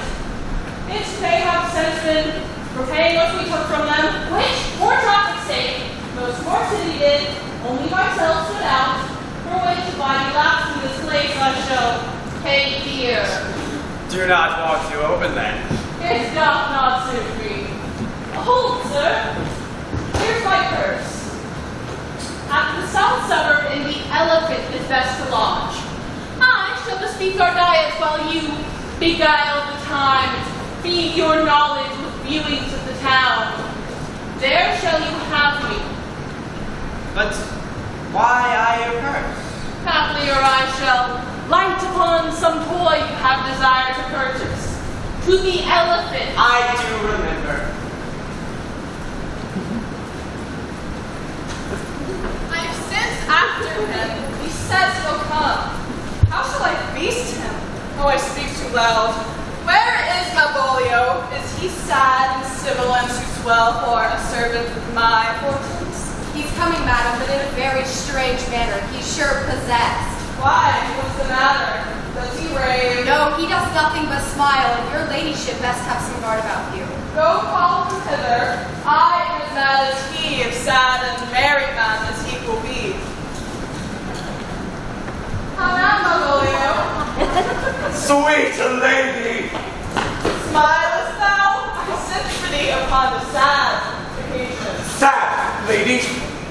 It may have since been repaying what we took from them, which, for traffic's sake, most of our city did, only myself stood out, for which, if I be lapsed in this place, I shall pay dear. Do not walk too open then. It doth not suit me. Hold, sir. Here's my purse. At the south suburb in the Elephant is best to lodge. I shall bespeak our diets while you beguile the time and feed your knowledge with viewings of the town. There shall you have me. But why I your purse? Haply or I shall light upon some toy you have desire to purchase. To the Elephant. I do remember. I have sent after him. He says he'll come. How shall I feast him? Oh, I speak too loud. Where is Malvolio? Is he sad and civil and too swell for a servant with my fortunes? He's coming, madam, but in a very strange manner. He's sure possessed. Why? What's the matter? Does he rave? No, he does nothing but smile, and your ladyship best have some guard about you. Go call him hither. I am as mad as he, if sad and merry madness he will be. How now, Malvolio? Sweet lady! Smilest thou? I sent for thee upon a sad occasion. Sad, lady!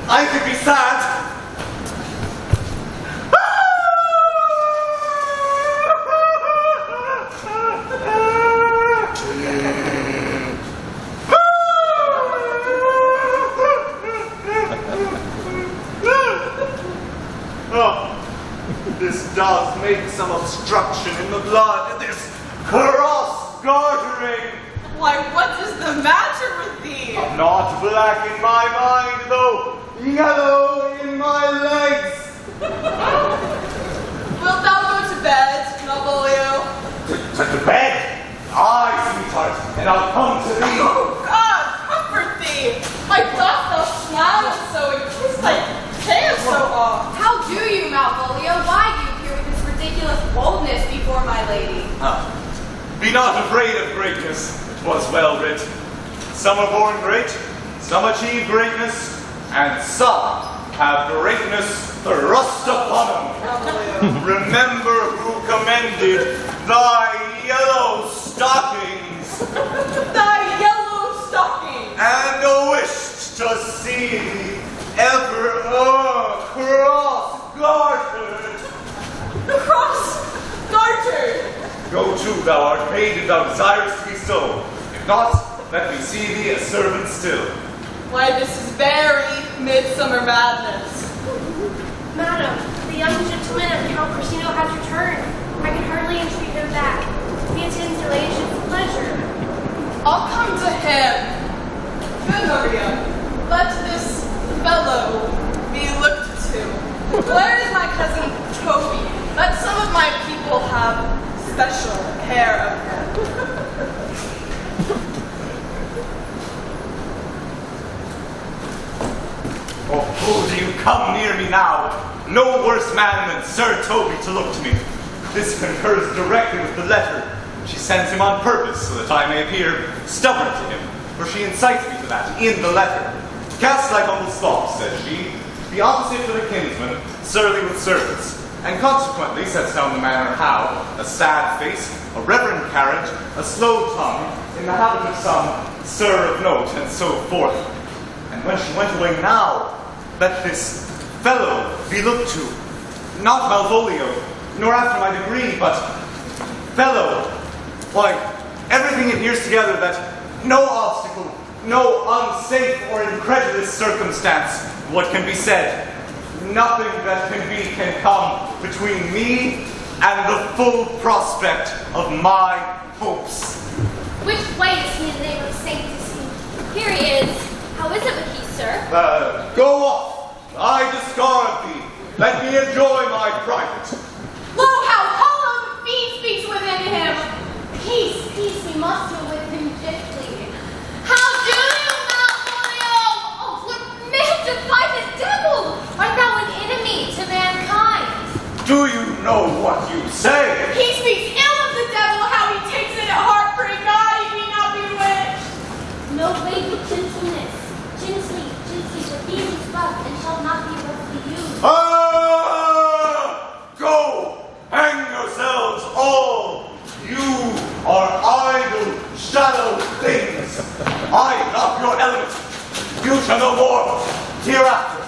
I could be sad! This does make some obstruction in the blood. This cross gartering. Why, what is the matter with thee? Not black in my mind, though yellow in my legs. Wilt thou go to bed, Malvolio? To bed? Aye, sweetheart, and I'll come to thee. Oh, God, comfort thee! I thought thou smiled so and kissed thy hand so oft. How do you, Malvolio? Why do you appear with this ridiculous boldness before my lady? Be not afraid of greatness. 'Twas well writ. Some are born great, some achieve greatness, and some have greatness thrust upon them. Remember who commended thy yellow stockings, Thy yellow stocking! and wished to see thee ever cross-gartered. Cross-gartered! Go to, thou art paid if thou desirest to be so. If not, let me see thee a servant still. Why, this is very midsummer madness. Madam, the young gentleman of Count Corsino has returned. I can hardly entreat him back. He attends your ladyship's pleasure. I'll come to him. Good, Maria. Let this fellow be looked to. Where is my cousin Toby? Let some of my people have special care of him. me now no worse man than Sir Toby to look to me. This concurs directly with the letter. She sends him on purpose so that I may appear stubborn to him, for she incites me to that in the letter. Cast like humble thoughts, says she, the opposite to the kinsman, surly with servants, and consequently sets down the manner how a sad face, a reverend carriage, a slow tongue, in the habit of some sir of note, and so forth. And when she went away now, let this fellow be looked to, not Malvolio, nor after my degree, but fellow. Why, everything adheres together that no obstacle, no unsafe or incredulous circumstance, what can be said, nothing that can be can come between me and the full prospect of my hopes. Which way is he in the name of sanctity? Here he is. How is it with you, sir? Go off. I discard thee. Let me enjoy my private. Lo, how hollow the fiend speaks within him! Peace, peace, we must deal with him gently. How do you, Malvolio? Oh, what man defied the devil? Art thou an enemy to mankind? Do you know what you say? He speaks ill of the devil, how he takes it at heart, pray God he be not bewitched. No way with gentleness. Gently, for these is rough and shall not be roughly used. Go! Hang yourselves all! You are idle, shallow things. I am not your element. You shall know more hereafter.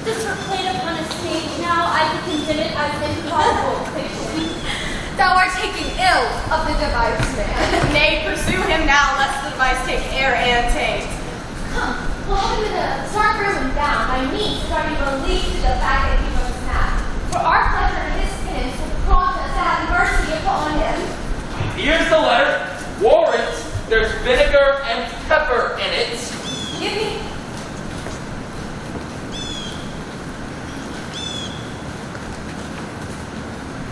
This were played upon a stage now, I could condemn it as improbable fiction. Thou art taking ill of the device, man. Nay, pursue him now, lest the device take air and taste. Come, we'll have him in a sarcasm down. My niece is already released to the faggot he must have. For our pleasure and his penance will prompt us to have mercy upon him. Here's the letter. Warrant, there's vinegar and pepper in it. Give me.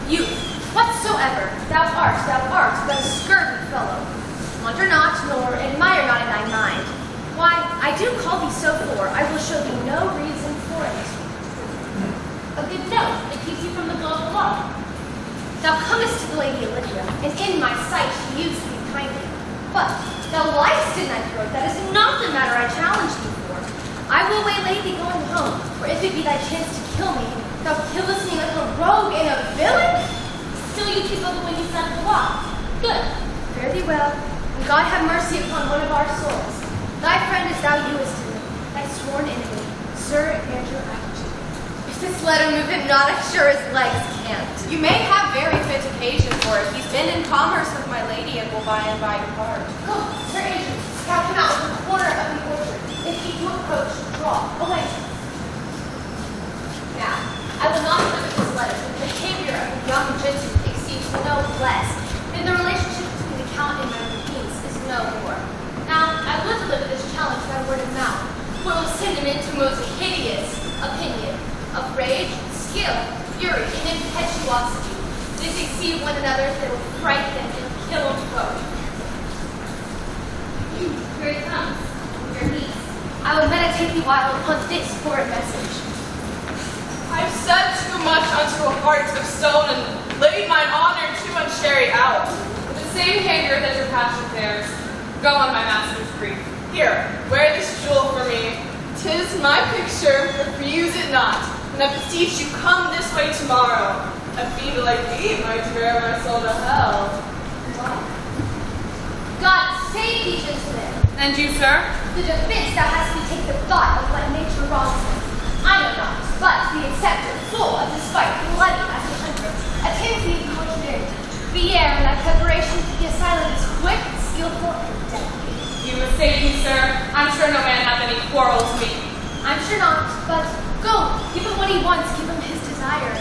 Youth, whatsoever thou art but a scurvy fellow. Wonder not, nor admire not in thy mind. Why, I do call thee so for, I will show thee no reason for it. A good note that keeps you from the blow of the law. Thou comest to the Lady Olivia, and in my sight she used thee kindly. But thou liest in thy throat, that is not the matter I challenge thee for. I will waylay thee going home, for if it be thy chance to kill me, thou killest me like a rogue and a villain? Still you keep up the windy side of the law. Good. Fare thee well, and God have mercy upon one of our souls. Thy friend is thou usest to me, thy sworn enemy, Sir Andrew Atherton. If this letter move him not, I'm sure his legs can't. You may have very fit occasion for it. He's been in commerce with my lady and will by and by depart. Go, Sir Andrew. Scout him out from the corner of the orchard. If he do approach, draw away. Now, I will not limit this letter to the behavior of the young gentleman exceeds no less, and the relationship between the Count and my niece is no more. Now, I would deliver this challenge by word of mouth, for it will send him into most hideous opinion of rage, skill, fury, and impetuosity. They succeed one another, they will frighten them and kill them both. Here he comes. Your niece. I would meditate the while upon this horrid message. I've said too much unto a heart of stone and laid mine honor too unchary out. With the same behavior that your passion bears, go on my master's grief. Here, wear this jewel for me. 'Tis my picture, refuse it not. And I beseech you, come this way tomorrow. A fiend like thee might wear my soul to hell. God save thee, gentlemen. And you, sir? The defense thou hast me take the thought of what nature wrongs him. I know not, but the acceptor, full of despite, bloody as a hunter, attends thee in courtier. Pierre, in thy preparation to the asylum is quick, skillful, and deadly. You mistake me, sir. I'm sure no man hath any quarrel to me. I'm sure not, but go, give him what he wants, give him his desire.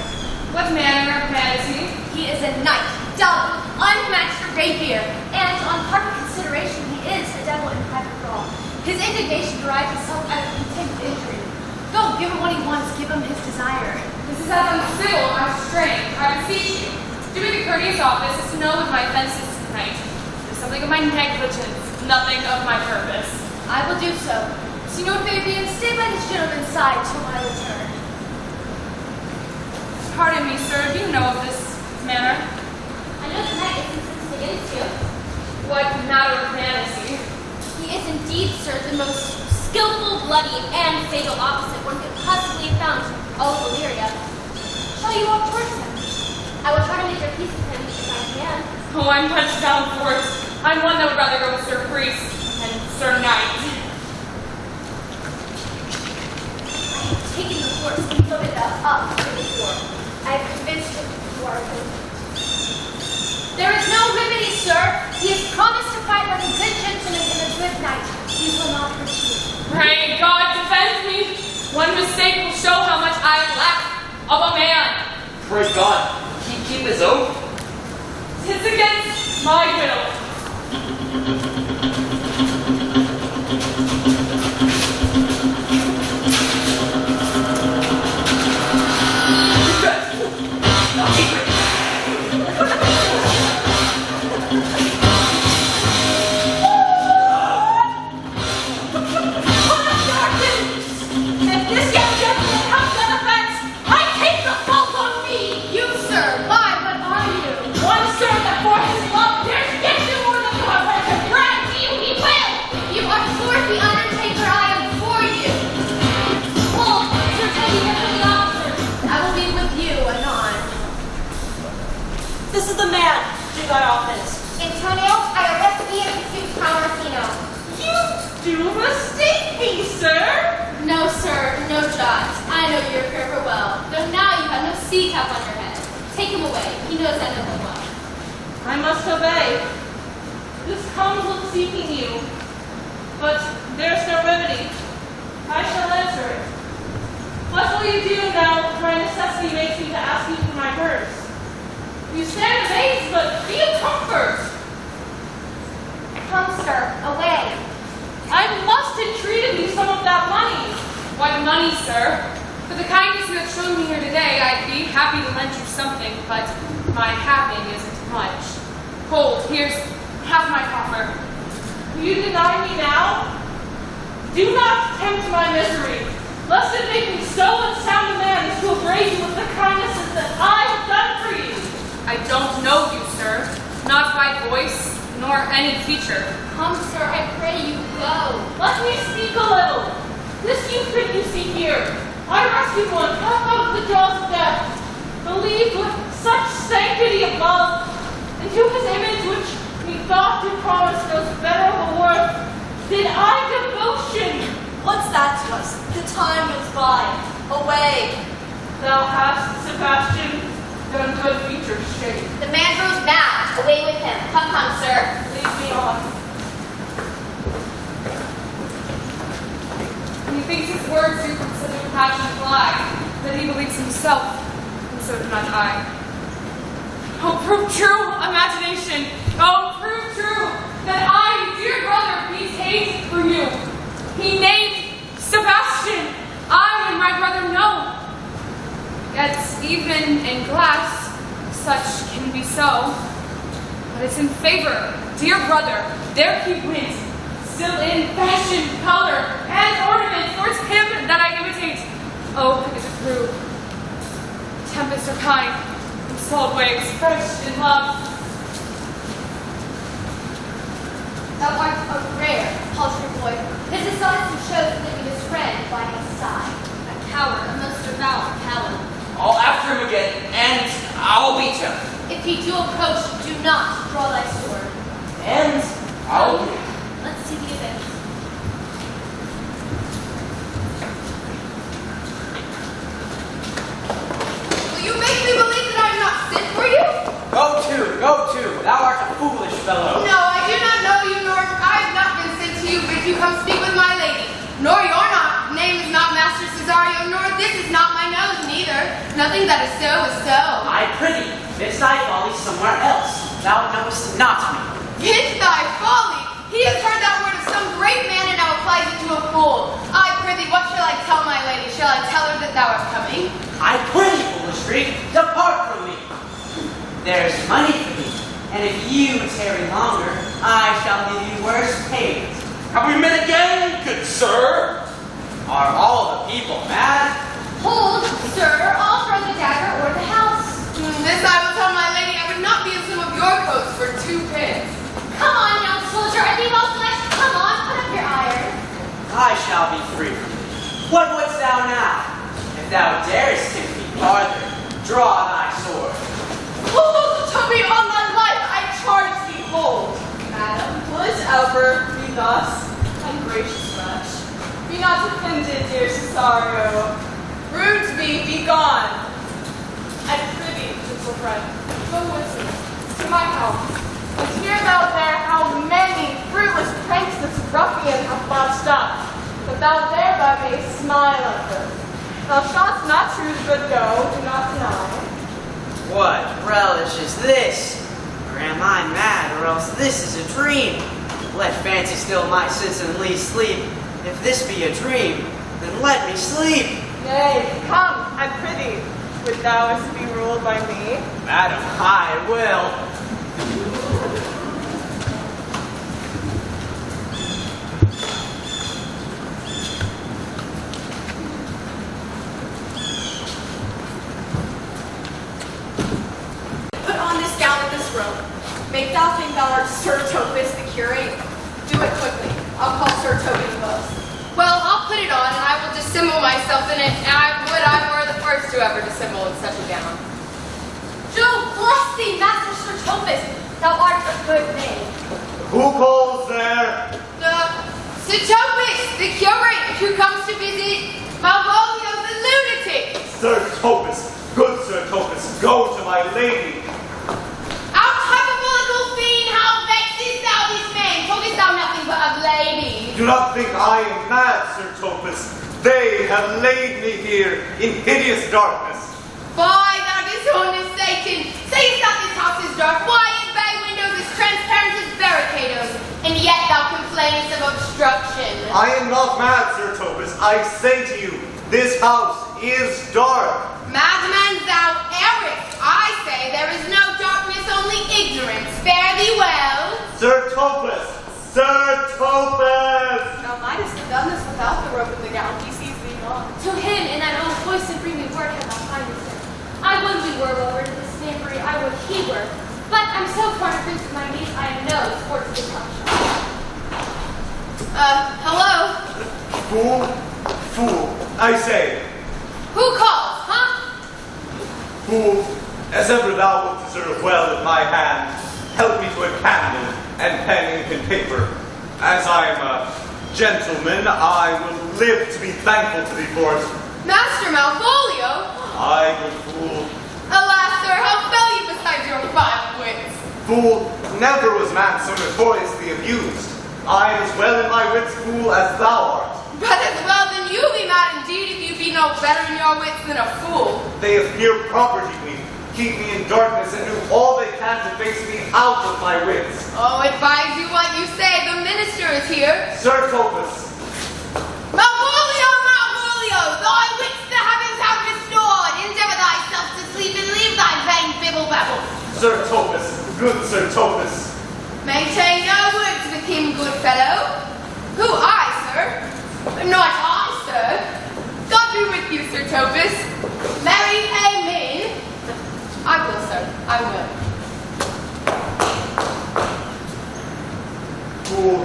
What manner of man is he? He is a knight, double, unmatched rapier, and on proper consideration, he is a devil in private law. His indignation derives itself out of contempt and injury. Go, give him what he wants, give him his desire. This is as uncivil as strange. I beseech you. Do me the courteous office as to know what my offense is tonight. It is something of my negligence, nothing of my purpose. I will do so. Signor Fabian, stay by this gentleman's side till my return. Pardon me, sir, do you know of this manner? I know the knight is incensed against you. What matter of man is he? He is indeed, sir, the most skillful, bloody, and fatal opposite one could possibly have found in all of Illyria. Shall you walk towards him? I will try to make your peace with him if I can. Oh, I'm punched down for it. I'm one that would rather go with Sir Priest and Sir Knight. I have taken the horse and loaded them up to the door. I have convinced him you are guilty. There is no remedy, sir. He has promised to fight like a good gentleman and a good knight. He will not hurt you. Pray God defend me. One mistake will show how much I lack of a man. Pray God, he keep his oath. 'Tis against my will. This is the man who got offense. Antonio, I arrest thee and pursuit Palmerino. You do mistake me, sir. No, sir, no jot. I know your character well, though now you have no sea cap on your head. Take him away. He knows I know him well. I must obey. This comes with seeking you, but there's no remedy. I shall answer it. What will you do now my necessity makes me to ask you for my purse? You stand amazed, but be of comfort. Come, sir, away. I must entreat you some of that money. What money, sir? For the kindness you have shown me here today, I'd be happy to lend you something, but my having isn't much. Hold, here's half my coffer. Will you deny me now? Do not tempt my misery, lest it make me so unsound a man as to upbraid you with the kindnesses that I have done for you. I don't know you, sir. Not by voice, nor any feature. Come, sir, I pray you go. Let me speak a little. This youth you see here, I rescued one, cut out of the jaws of death, believed with such sanctity of love, and to his image which methought to promise knows better of a worth, did I devotion. What's that to us? The time goes by. Away. Thou hast, Sebastian, done good features shape. The man grows mad. Away with him. Come, come, sir. Lead me on. He thinks his words do from such a passionate fly that he believes himself, and so do not I. Oh, prove true, imagination. Oh, prove true that I, dear brother, be hated for you. He named Sebastian. I and my brother know. Yet even in glass, such can be so. But it's in favor, dear brother, there he went, still in fashion, color, and ornament, for it's him that I imitate. Oh, is it true? Tempests are kind, and salt waves fresh in love. Thou art a rare, paltry boy. His assassin shows Livia's friend by his side. A coward, a most devout coward. I'll after him again, and I'll beat him. If he do approach, do not draw thy sword. And I'll beat him. Let's see the event. Will you make me believe that I am not sent for you? Go to. Thou art a foolish fellow. No, I do not know you, nor I have not been sent to you, but you come speak with my lady. Nor your name is not Master Cesario, nor this is not my nose, neither. Nothing that is so is so. I prithee, fix thy folly somewhere else. Thou knowest not me. It's thy folly. He has heard that word of some great man and now applies it to a fool. I prithee, what shall I tell my lady? Shall I tell her that thou art coming? I prithee, street, depart from me. There's money for thee, and if you tarry longer, I shall give you worse payment. Have we met again, good sir? Are all the people mad? Hold, sir, I'll throw the dagger or the house. This I will tell my lady. I would not be in some of your coats for 2 pence. Come on, young soldier, I leave all flesh. Come on, put up your iron. I shall be free from thee. What wouldst thou now? If thou darest tempt me farther, draw thy sword. Hold to me on thy life, I charge thee, hold. Madam, will it ever be thus? Ungracious wretch. Be not offended, dear Cesario. Rude to be gone. I prithee, gentle friend, go with me to my house, and hear thou there how many fruitless pranks this ruffian hath botched up, that thou thereby mayst smile at them. Thou shalt not choose good go, do not deny. What relish is this? Or am I mad, or else this is a dream? Let fancy still my sense and leave sleep. If this be a dream, then let me sleep. Nay, come, I prithee. Would thou be ruled by me? Madam, I will. Put on this gown and this robe. Make thou think thou art Sir Topus the curate. Do it quickly. I'll call Sir Toby close. Well, I'll put it on and I will dissemble myself in it, and I were the first to ever dissemble in such a gown. Jove bless thee, Master Sir Topus. Thou art a good name. Who calls there? Sir Topus, the curate who comes to visit Malvolio the lunatic. Sir Topus, good Sir Topus, go to my lady. Out hyperbolical fiend, how vexest thou this man? Talkest thou nothing but of lady? Do not think I am mad, Sir Topus. They have laid me here in hideous darkness. By thou dishonest Satan, sayest thou this house is dark? Why, in bay windows as transparent as barricadoes, and yet thou complainest of obstruction. I am not mad, Sir Topus. I say to you, this house is dark. Madman, thou errest. I say there is no darkness, only ignorance. Fare thee well. Sir Topus! Sir Topus! Thou mightest have done this without the robe and the gown. He sees thee not. To him in that own voice and bring me word have thou findest him. I would we were over to this knavery, I would he were. But I'm so far through to my knees, I am no sport to touch. Hello? Fool! Fool! I say, Who calls, huh? fool, as ever thou wilt deserve well at my hand, help me to a candle and pen, ink, and paper. As I am a gentleman, I will live to be thankful to thee for it. Master Malvolio? I, good fool. Alas, sir, how fell you beside your 5 wits? Fool, never was man so notoriously abused. I am as well in my wits, fool, as thou art. But as well than you be mad indeed if you be no better in your wits than a fool. They have mere property me, keep me in darkness, and do all they can to face me out of my wits. Oh, advise you what you say. The minister is here. Sir Topus, Malvolio, Malvolio, thy wits the heavens have restored. Endeavor thyself to sleep and leave thy vain bibble-babble. Sir Topus, good Sir Topus. Maintain no words with him, good fellow. Who, I, sir? Not I, sir. God be with you, Sir Topus. Marry, amen. I will, sir. I will. Fool,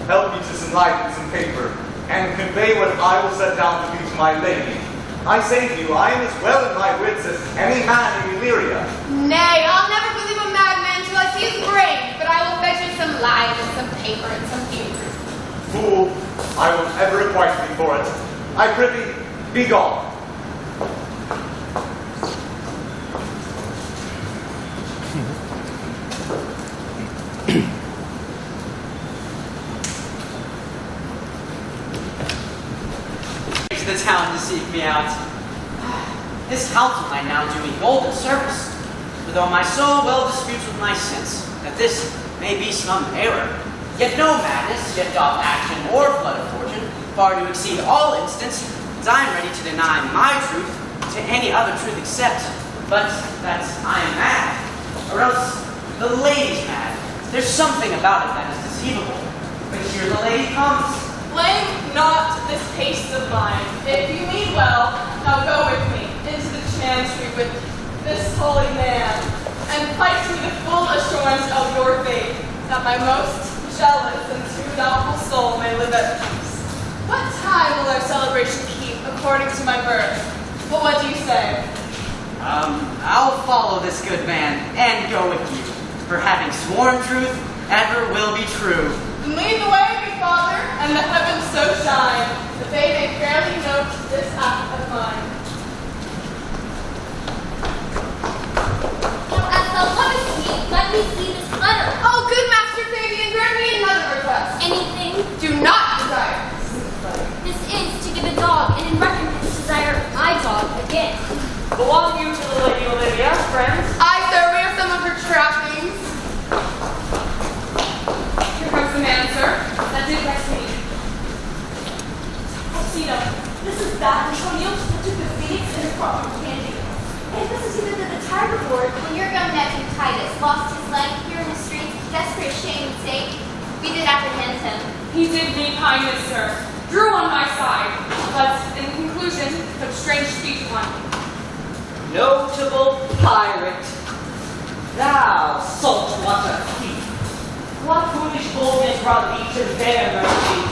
help me to some light and paper, and convey what I will set down to be to my lady. I say to you, I am as well in my wits as any man in Illyria. Nay, I'll never believe a madman till I see his brain, but I will fetch him some light and some paper and some ink. Fool, I will ever requite thee for it. I prithee, be gone. To the town to seek me out. This counsel might now do me golden service, for though my soul well disputes with my sense that this may be some error, yet no madness, yet doth action or flood of fortune far to exceed all instance, as I am ready to deny my truth to any other truth except, but that I am mad, or else the lady's mad. There's something about it that is deceivable. But here the lady comes. Blame not this haste of mine. If you mean well, now go with me into the chantry with this holy man, and plight me the full assurance of your faith, that my most jealous and too doubtful soul may live at peace. What time will our celebration keep according to my birth? But what do you say? I'll follow this good man and go with you, for having sworn truth ever will be true. Then lead the way, good father, and the heavens so shine, that they may fairly note this act of mine. Now, as thou lovest me, let me see this letter. Oh, good Master Fabian, grant me another request. Anything? Do not desire. This is to give a dog, and in recompense desire my dog again. Belong you to the Lady Olivia, friends? I, sir, we are some of her trappings. Here comes the man, sir. That did vex me. Faustino, this is that Antonio that took the Phoenix and his proper candy. And this is even the tiger board. When your young nephew Titus lost his leg here in the streets, desperate shame and sake, we did apprehend him. He did me kindness, sir. Drew on my side, but in conclusion, took strange speech upon me. Notable pirate, thou saltwater thief, what foolish boldness brought thee to their mercies?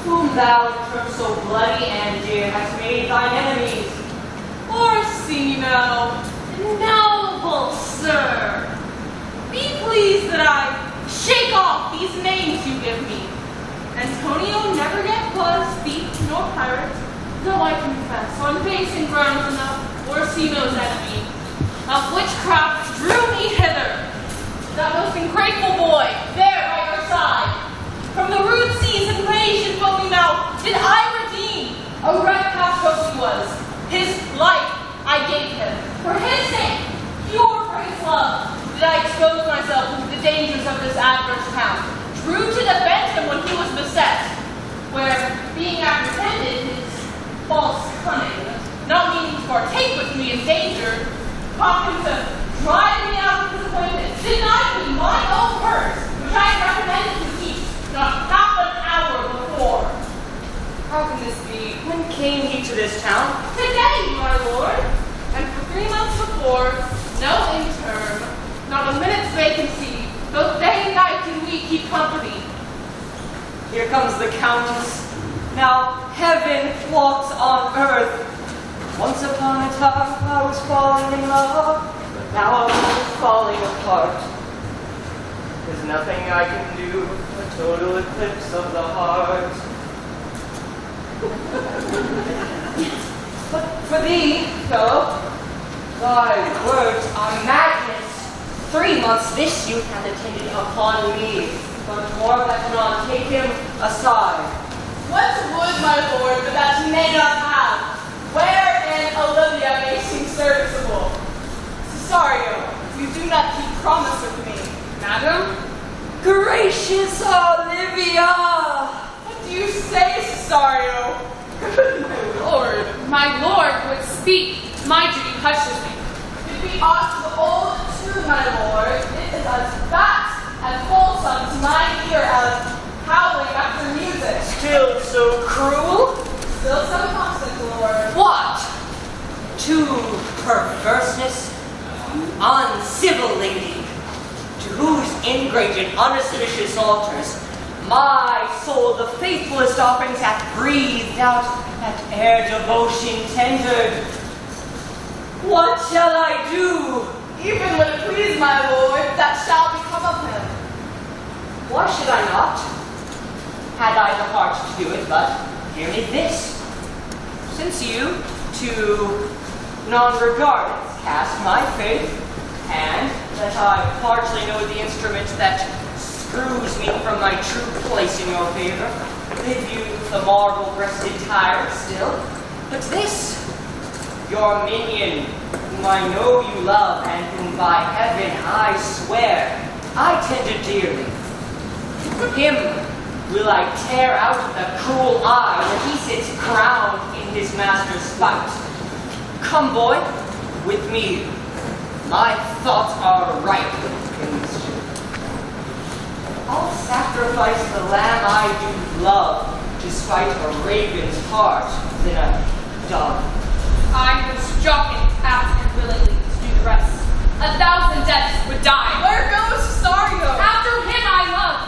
Whom thou in terms so bloody and dear hast made thine enemies? Orsino, noble sir, be pleased that I shake off these names you give me. Antonio never yet was thief nor pirate, though I confess on base and grounds enough Orsino's enemy, of witchcraft drew me hither. That most ungrateful boy, there by your side, from the rude seas and rage and foamy mouth, did I redeem. A red captive he was. His life I gave him. For his sake, pure for his love, did I expose myself to the dangers of this adverse town. True to defend him when he was beset, where, being apprehended, his false cunning, not meaning to partake with me in danger, caused him to drive me out of his acquaintance, denied me my own purse, which I had recommended to keep not half an hour before. How can this be? When came he to this town? Today, my lord, and for 3 months before, no intern, not a minute's vacancy, both day and night did we keep company. Here comes the Countess. Now heaven walks on earth. Once upon a time I was falling in love, but now I'm falling apart. There's nothing I can do, a total eclipse of the heart. But for thee, fellow, thy words are madness. 3 months this youth hath attended upon me, but more that cannot take him aside. What would my lord that he may not have? Wherein Olivia may seem serviceable. Cesario, you do not keep promise with me. Madam? Gracious Olivia! What do you say, Cesario? Good my lord. My lord would speak. My duty hushes me. If we ought to behold too, my lord, it is as fat and wholesome to my ear as howling after music. Still so cruel? Still so constant, lord. What? To perverseness, you uncivil lady, to whose ingrate and unauspicious altars my soul the faithfulest offerings hath breathed out at ere devotion tendered. What shall I do? Even when it please my lord, that shall become of him. Why should I not? Had I the heart to do it, but hear me this. Since you, to non-regardance, cast my faith, and that I partly know the instrument that screws me from my true place in your favor, bid you the marble-breasted tyrant still. But this, your minion, whom I know you love, and whom by heaven I swear I tender dearly, him will I tear out the cruel eye where he sits crowned in his master's spite. Come, boy, with me. My thoughts are ripe in mischief. I'll sacrifice the lamb I do love to spite a raven's heart than a dove. I would stalk it after willingly to do the rest. 1,000 deaths would die. Where goes Cesario? After him I love.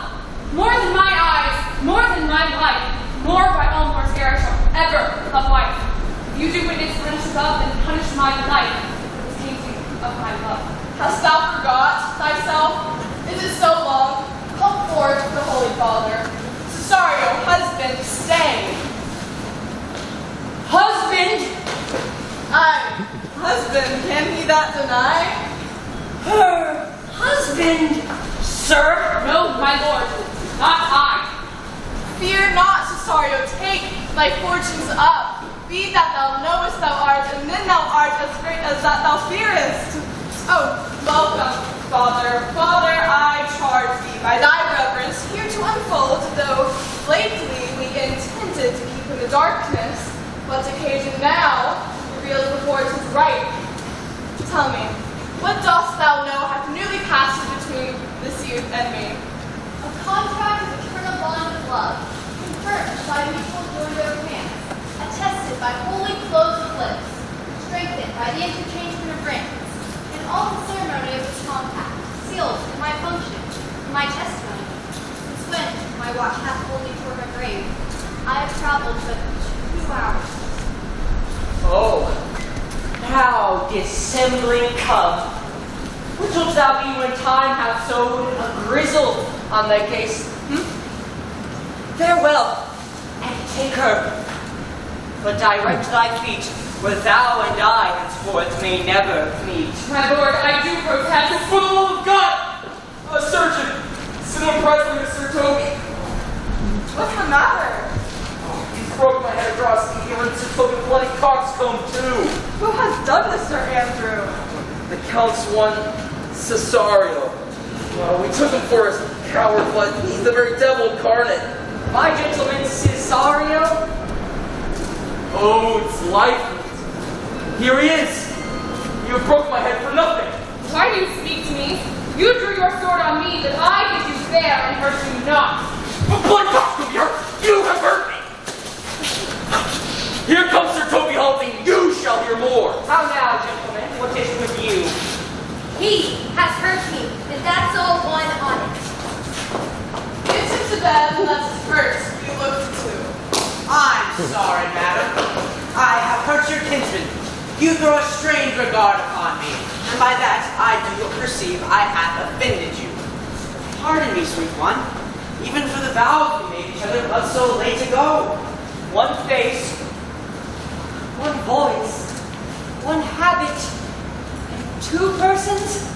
More than my eyes, more than my life, more by Elmore's heir shall ever love wife. If you do what is punished of, then punish my life for the tainting of my love. Hast thou forgot thyself? Is it so long? Come forth, the Holy Father. Cesario, husband, stay. Husband! Aye, husband, can he that deny? Her husband, sir? No, my lord, not I. Fear not, Cesario, take thy fortunes up. Be that thou knowest thou art, and then thou art as great as that thou fearest. Oh, welcome, Father. Father, I charge thee by thy reverence here to unfold, though lately we intended to keep in the darkness, but occasion now reveals before it is right. Tell me, what dost thou know hath newly passed between this youth and me? A contract of eternal bond of love, confirmed by mutual joined over hands, attested by holy close of lips, strengthened by the interchangement of rings, and all the ceremony of this compact, sealed in my function, in my testimony. Since when my watch hath wholly toward my grave, I have traveled but 2 hours. Oh, how dissembling come. Which wilt thou be when time hath sowed a grizzle on thy case? Farewell, and take her. But direct thy feet, where thou and I henceforth may never meet. My lord, I do protest. For the love of God! A surgeon! Sit on Presley, Mr. Toby. What's the matter? He's broken my head across the ear and Sir Toby bloody coxcomb too. Who has done this, Sir Andrew? The Count's one, Cesario. Well, we took him for his coward, but he's the very devil incarnate. My gentleman Cesario? Oh, it's lifeless. Here he is. You have broken my head for nothing. Why do you speak to me? You drew your sword on me, that I did you fair and hurt you not. But bloody coxcomb, you have hurt me. Here comes Sir Toby halting. You shall hear more. How now, gentlemen? What is with you? He has hurt me, and that's all one on it. Get him to bed and let his hurts be looked to. I'm sorry, madam. I have hurt your kinsman. You throw a strange regard upon me, and by that I do perceive I have offended you. Pardon me, sweet one, even for the vows we made each other but so late ago. One face, one voice, one habit, and 2 persons?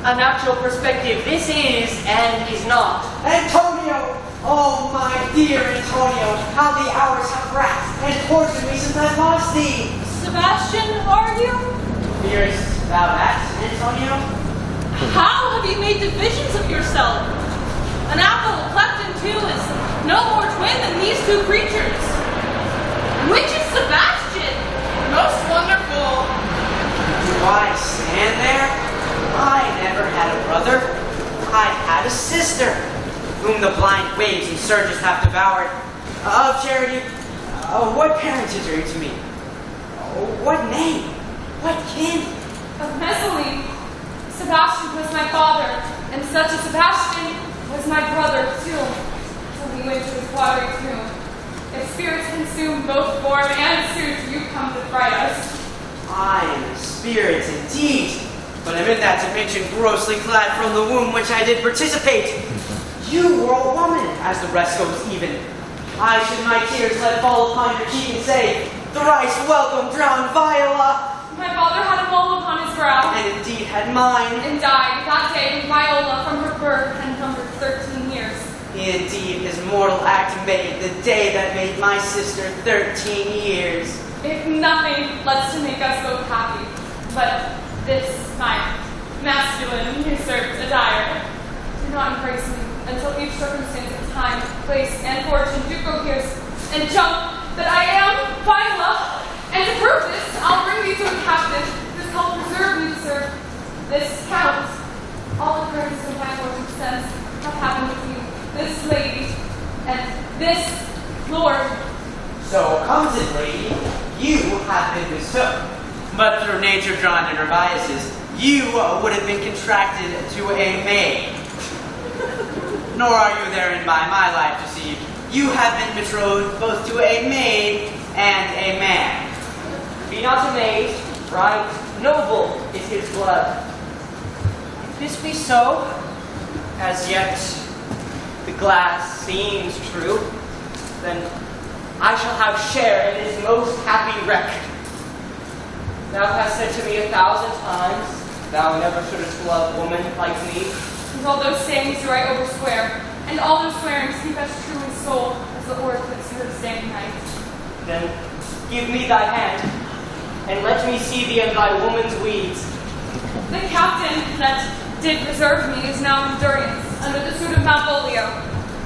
A natural perspective this is and is not. Antonio! Oh, my dear Antonio, how the hours have racked and tortured me since I lost thee! Sebastian, are you? Fearest thou that, Antonio? How have you made divisions of yourself? An apple cleft in 2 is no more twin than these 2 creatures. Which is Sebastian? Most wonderful. Do I stand there? I never had a brother. I had a sister, whom the blind waves and surges have devoured. Of charity, what parentage are you to me? What name? What kin? Of Messalene, Sebastian was my father, and such a Sebastian was my brother too, till he went to his watery tomb. If spirits consume both form and suit, you come to fright us. I am a spirit indeed, but I'm in that dimension grossly clad from the womb which I did participate. You were a woman, as the rest goes even. I should my tears let fall upon your cheek and say, thrice welcome, drowned Viola! My father had a mole upon his brow, And indeed had mine. and died that day when Viola from her birth had numbered 13 years. Indeed, his mortal act made the day that made my sister 13 years. If nothing lets to make us both happy, but this night, masculine usurped attire. Do not embrace me until each circumstance of time, place, and fortune do cohere and jump that I am Viola, and to prove this, I'll bring this Lord. So comes it, lady, you have been bestowed. But through nature-drawn inner biases, you would have been contracted to a maid. Nor are you therein by my life deceived. You have been betrothed both to a maid and a man. Be not amazed, right? Noble is his blood. If this be so, as yet the glass seems true, then I shall have share in his most happy wreck. Thou hast said to me 1,000 times, thou never shouldest love woman like me. And all those sayings do I overswear, and all those swearings speak as true in soul as the oracles you have standing night. Then give me thy hand, and let me see thee in thy woman's weeds. The captain that did preserve me is now in durance under the suit of Malvolio,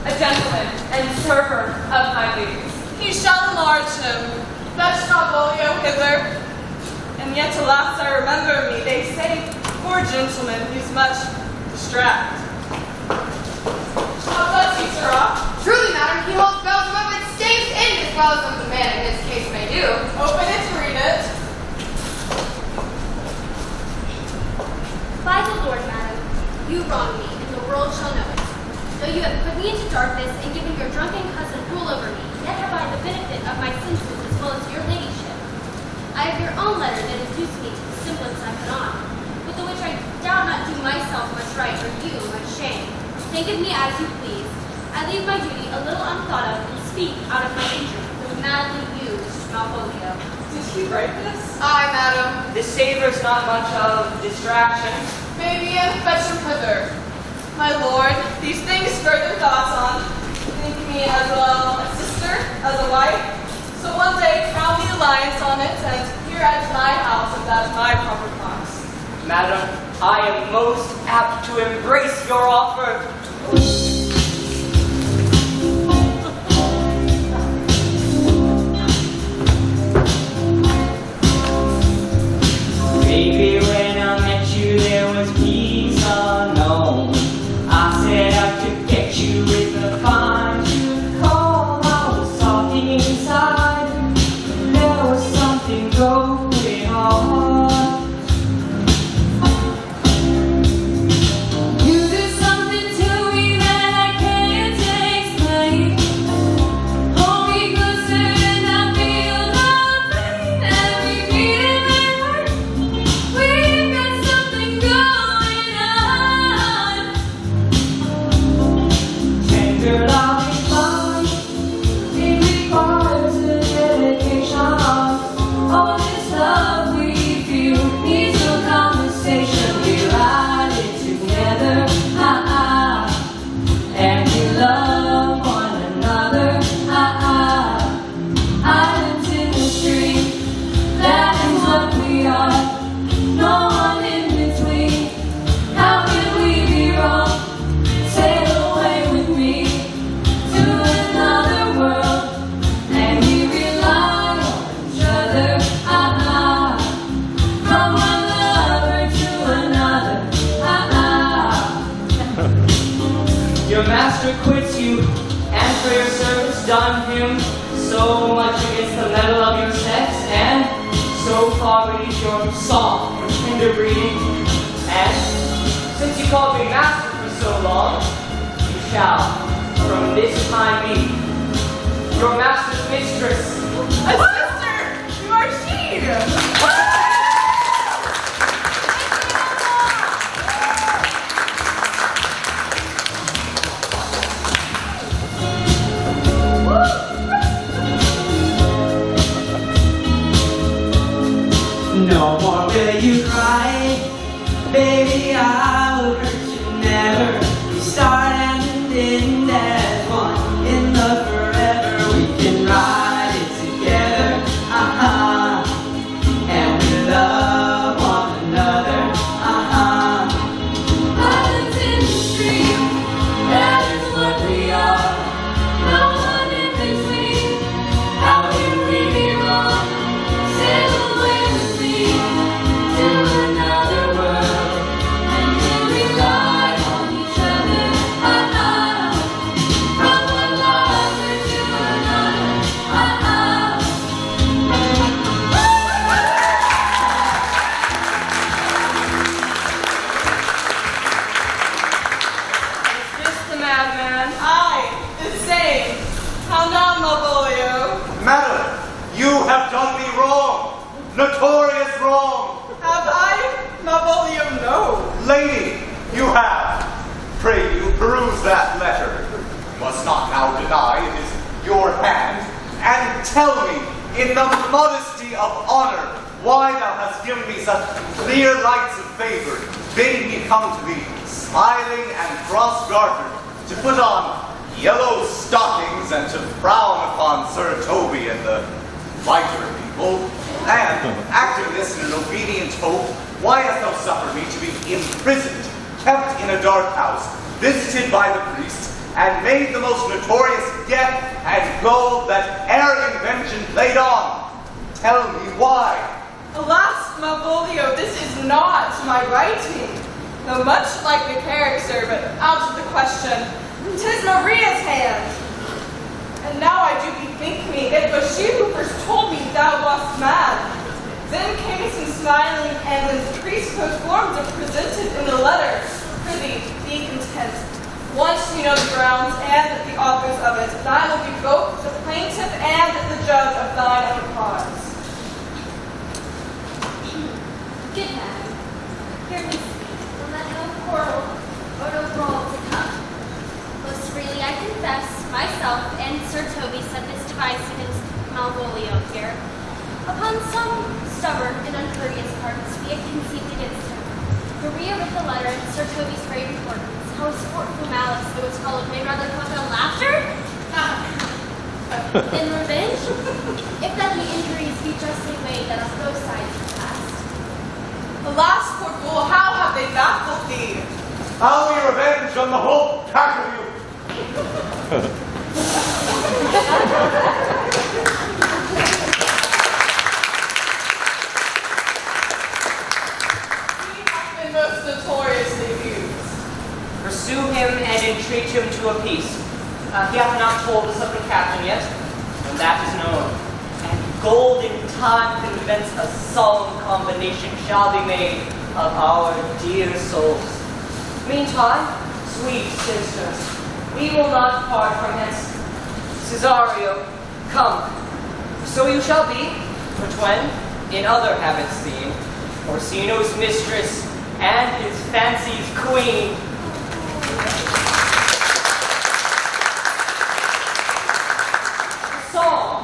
a gentleman and server of my ladies. He shall enlarge him. Fetch Malvolio hither. And yet, alas, I remember me. They say, poor gentleman, he's much distracted. How does he, sirrah? Truly, madam, he holds bells above its staves in as well as what the man in this case may do. Open it, read it. By the Lord, madam, you wrong me, and the world shall know it. Though you have put me into darkness and given your drunken cousin rule over me, yet have I the benefit of my senses as well as your ladyship. I have your own letter that induced me to the semblance I put on, with the which I doubt not do myself much right or you much shame. Think of me as you please. I leave my duty a little unthought of and speak out of my injury, though madly used Malvolio. Did he write this? Aye, madam. This savors not much of distraction. Maybe and fetch him hither. My lord, these things further thoughts on. Think me as well a sister, as a wife. So one day crown the alliance on it, and here at my house, and that my proper box. Madam, I am most apt to embrace your offer. Baby, when I met you, there was peace unknown. I set out to get you with a fine tooth comb. I was talking inside, and there was something going on. You did something to me that I can't explain. Hold me closer and I feel the pain. Every beat in my heart, we've got something going on. Tender love is fine. It requires a dedication. All this love we feel needs no conversation. We ride it together, and we love one another, Islands in the stream, that is what we are. No one in between. How can we be wrong? Sail away with me to another world, and we rely on each other, from one lover to another, Your master quits you, and for your service done him so much against the metal of your sex, and so far beneath your soft and tender breeding. And since you called me master for so long, you shall, from this time be, your master's mistress. A sister! You are she! No more will you cry, baby, I will hurt you never. We start and end as one in love forever. We can ride it together, and we love one another, Islands in the stream, that is what we are. No one in between. How can we be wrong? Sail away with me to another world, hand, and tell me, in the modesty of honor, why thou hast given me such clear lights of favor, bidding me come to thee, smiling and cross-gartered, to put on yellow stockings and to frown upon Sir Toby and the lighter people, and, acting this in an obedient hope, why hast thou suffered me to be imprisoned, kept in a dark house, visited by the priest, and made the most notorious death and gold that e'er invention played on? Tell me why. Alas, Malvolio, this is not my writing. Though much like the character, but out of the question, 'tis Maria's hand. And now I do bethink me, it was she who first told me thou wast mad. Then camest in smiling, and when the priest performed and presented in the letter, prithee, be content. Once you know the grounds and the authors of it, thine will be both the plaintiff and the judge of thine own cause. Good man. Hear me speak, and let no quarrel or no brawl to come. Most freely I confess, myself and Sir Toby sent this device against Malvolio here. Upon some stubborn and uncourteous parts we had conceived against him. Maria read the letter in Sir Toby's great importance. How sportful malice it was followed made rather crocodile laughter? In revenge? If that the injuries be justly weighed that on both sides have passed. Alas, poor fool, how have they baffled thee? I'll be revenged on the whole pack of you. He has been most notoriously abused. Pursue him and entreat him to a peace. He hath not told us of the captain yet, and that is known. And gold in time convince a solemn combination shall be made of our dear souls. Meantime, sweet sisters, we will not part from hence. Cesario, come, so you shall be, for when, in other habits seen, Orsino's mistress and his fancy's queen. Song.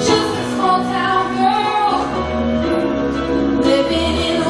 Just a small town girl living in a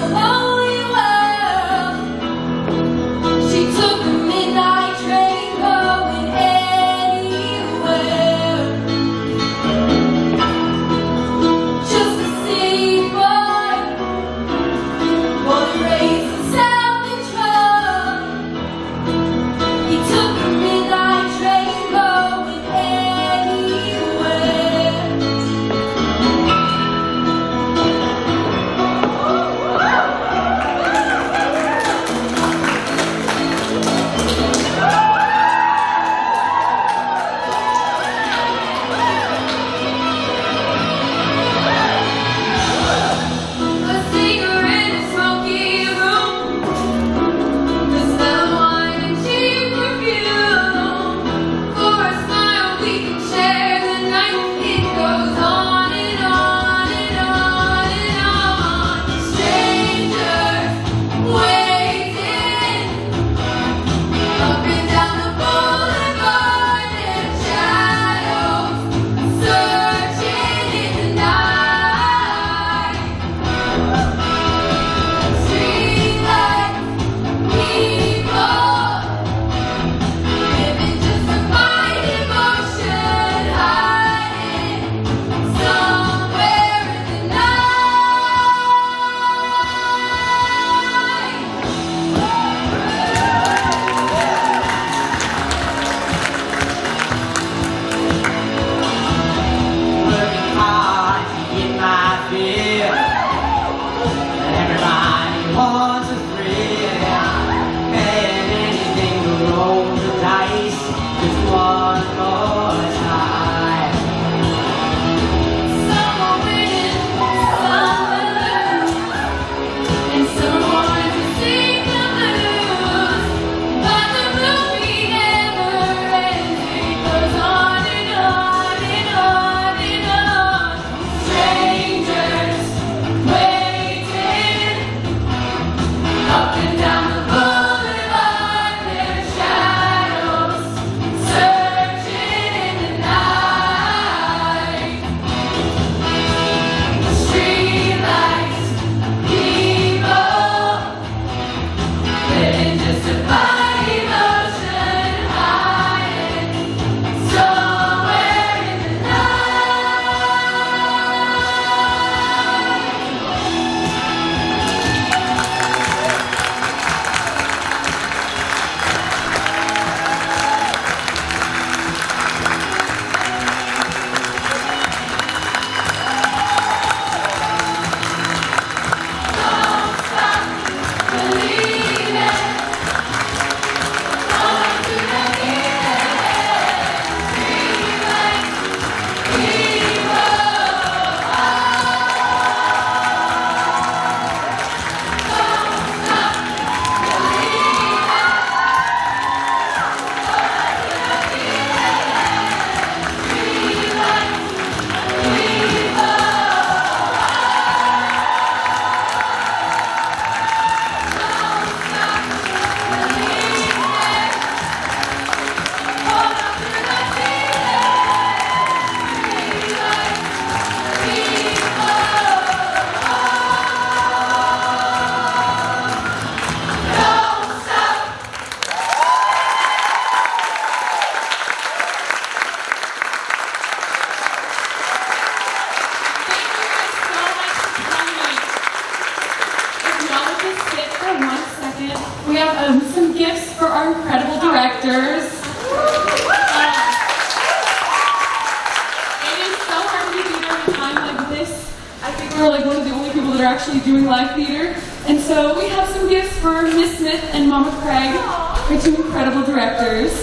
that are actually doing live theater. And so we have some gifts for Miss Smith and Mama Craig, our two incredible directors.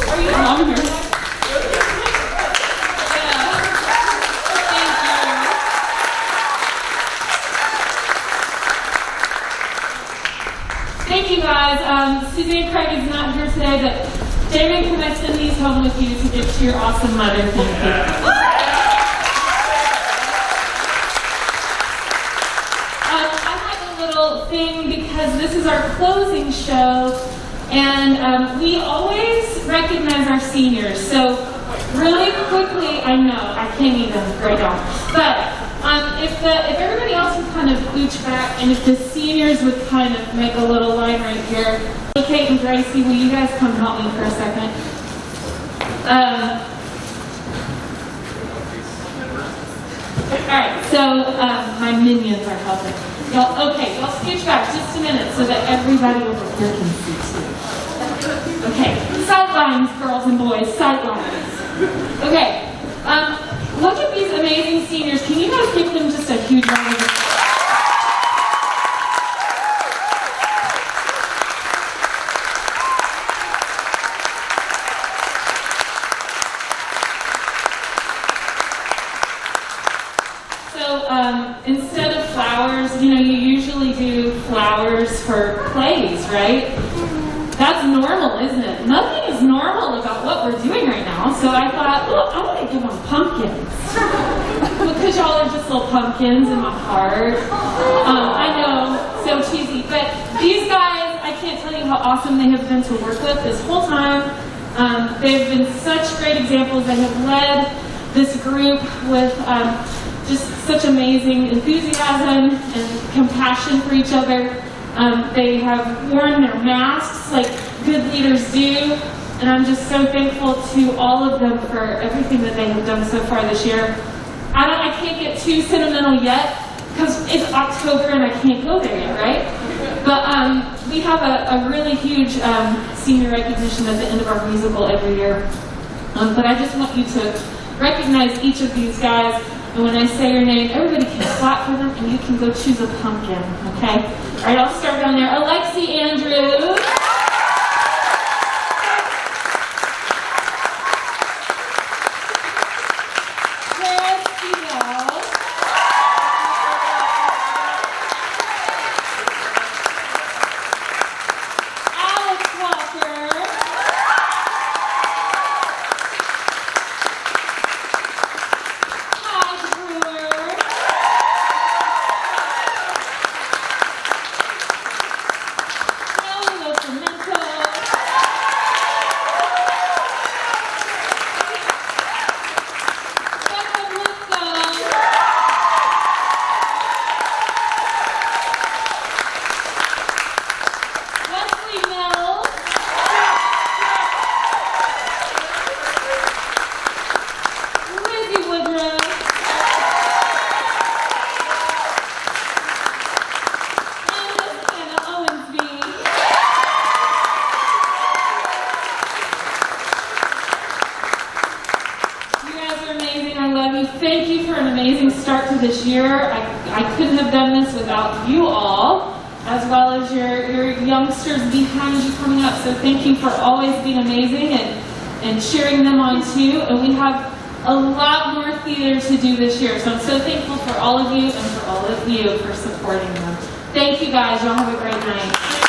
Are you Mom here? Thank you guys. Suzanne Craig is not here today, but Damon, can I send these home with you to give to your awesome mother? Thank you. I have a little thing because this is our closing show, and we always recognize our seniors. So really quickly, I know I can't even right now, but if everybody else would kind of gooch back, and if the seniors would kind of make a little line right here. Hey, Kate and Gracie, will you guys come help me for a second? Alright, so my minions are helping. Y'all scooch back just a minute so that everybody over here can see too. Okay, sidelines, girls and boys, sidelines. Okay, look at these amazing seniors. Can you guys give them just a huge round of applause? Instead of flowers, you usually do flowers for plays, right? That's normal, isn't it? Nothing is normal about what we're doing right now, so I thought, well, I want to give them pumpkins. Because y'all are just little pumpkins in my heart. I know, so cheesy, but these guys, I can't tell you how awesome they have been to work with this whole time. They've been such great examples. They have led this group with just such amazing enthusiasm and compassion for each other. They have worn their masks like good leaders do, and I'm just so thankful to all of them for everything that they have done so far this year. I can't get too sentimental yet because it's October and I can't go there yet, right? But we have a really huge senior recognition at the end of our musical every year. But I just want you to recognize each of these guys. And when I say your name, everybody can clap for them, and you can go choose a pumpkin, okay? All right, I'll start down there. Alexi Andrews. Chris Seagull. Alex Walker. Thank you for an amazing start to this year. I couldn't have done this without you all, as well as your youngsters behind you coming up. So thank you for always being amazing and cheering them on too. And we have a lot more theater to do this year. So I'm so thankful for all of you and for all of you for supporting them. Thank you guys. Y'all have a great night.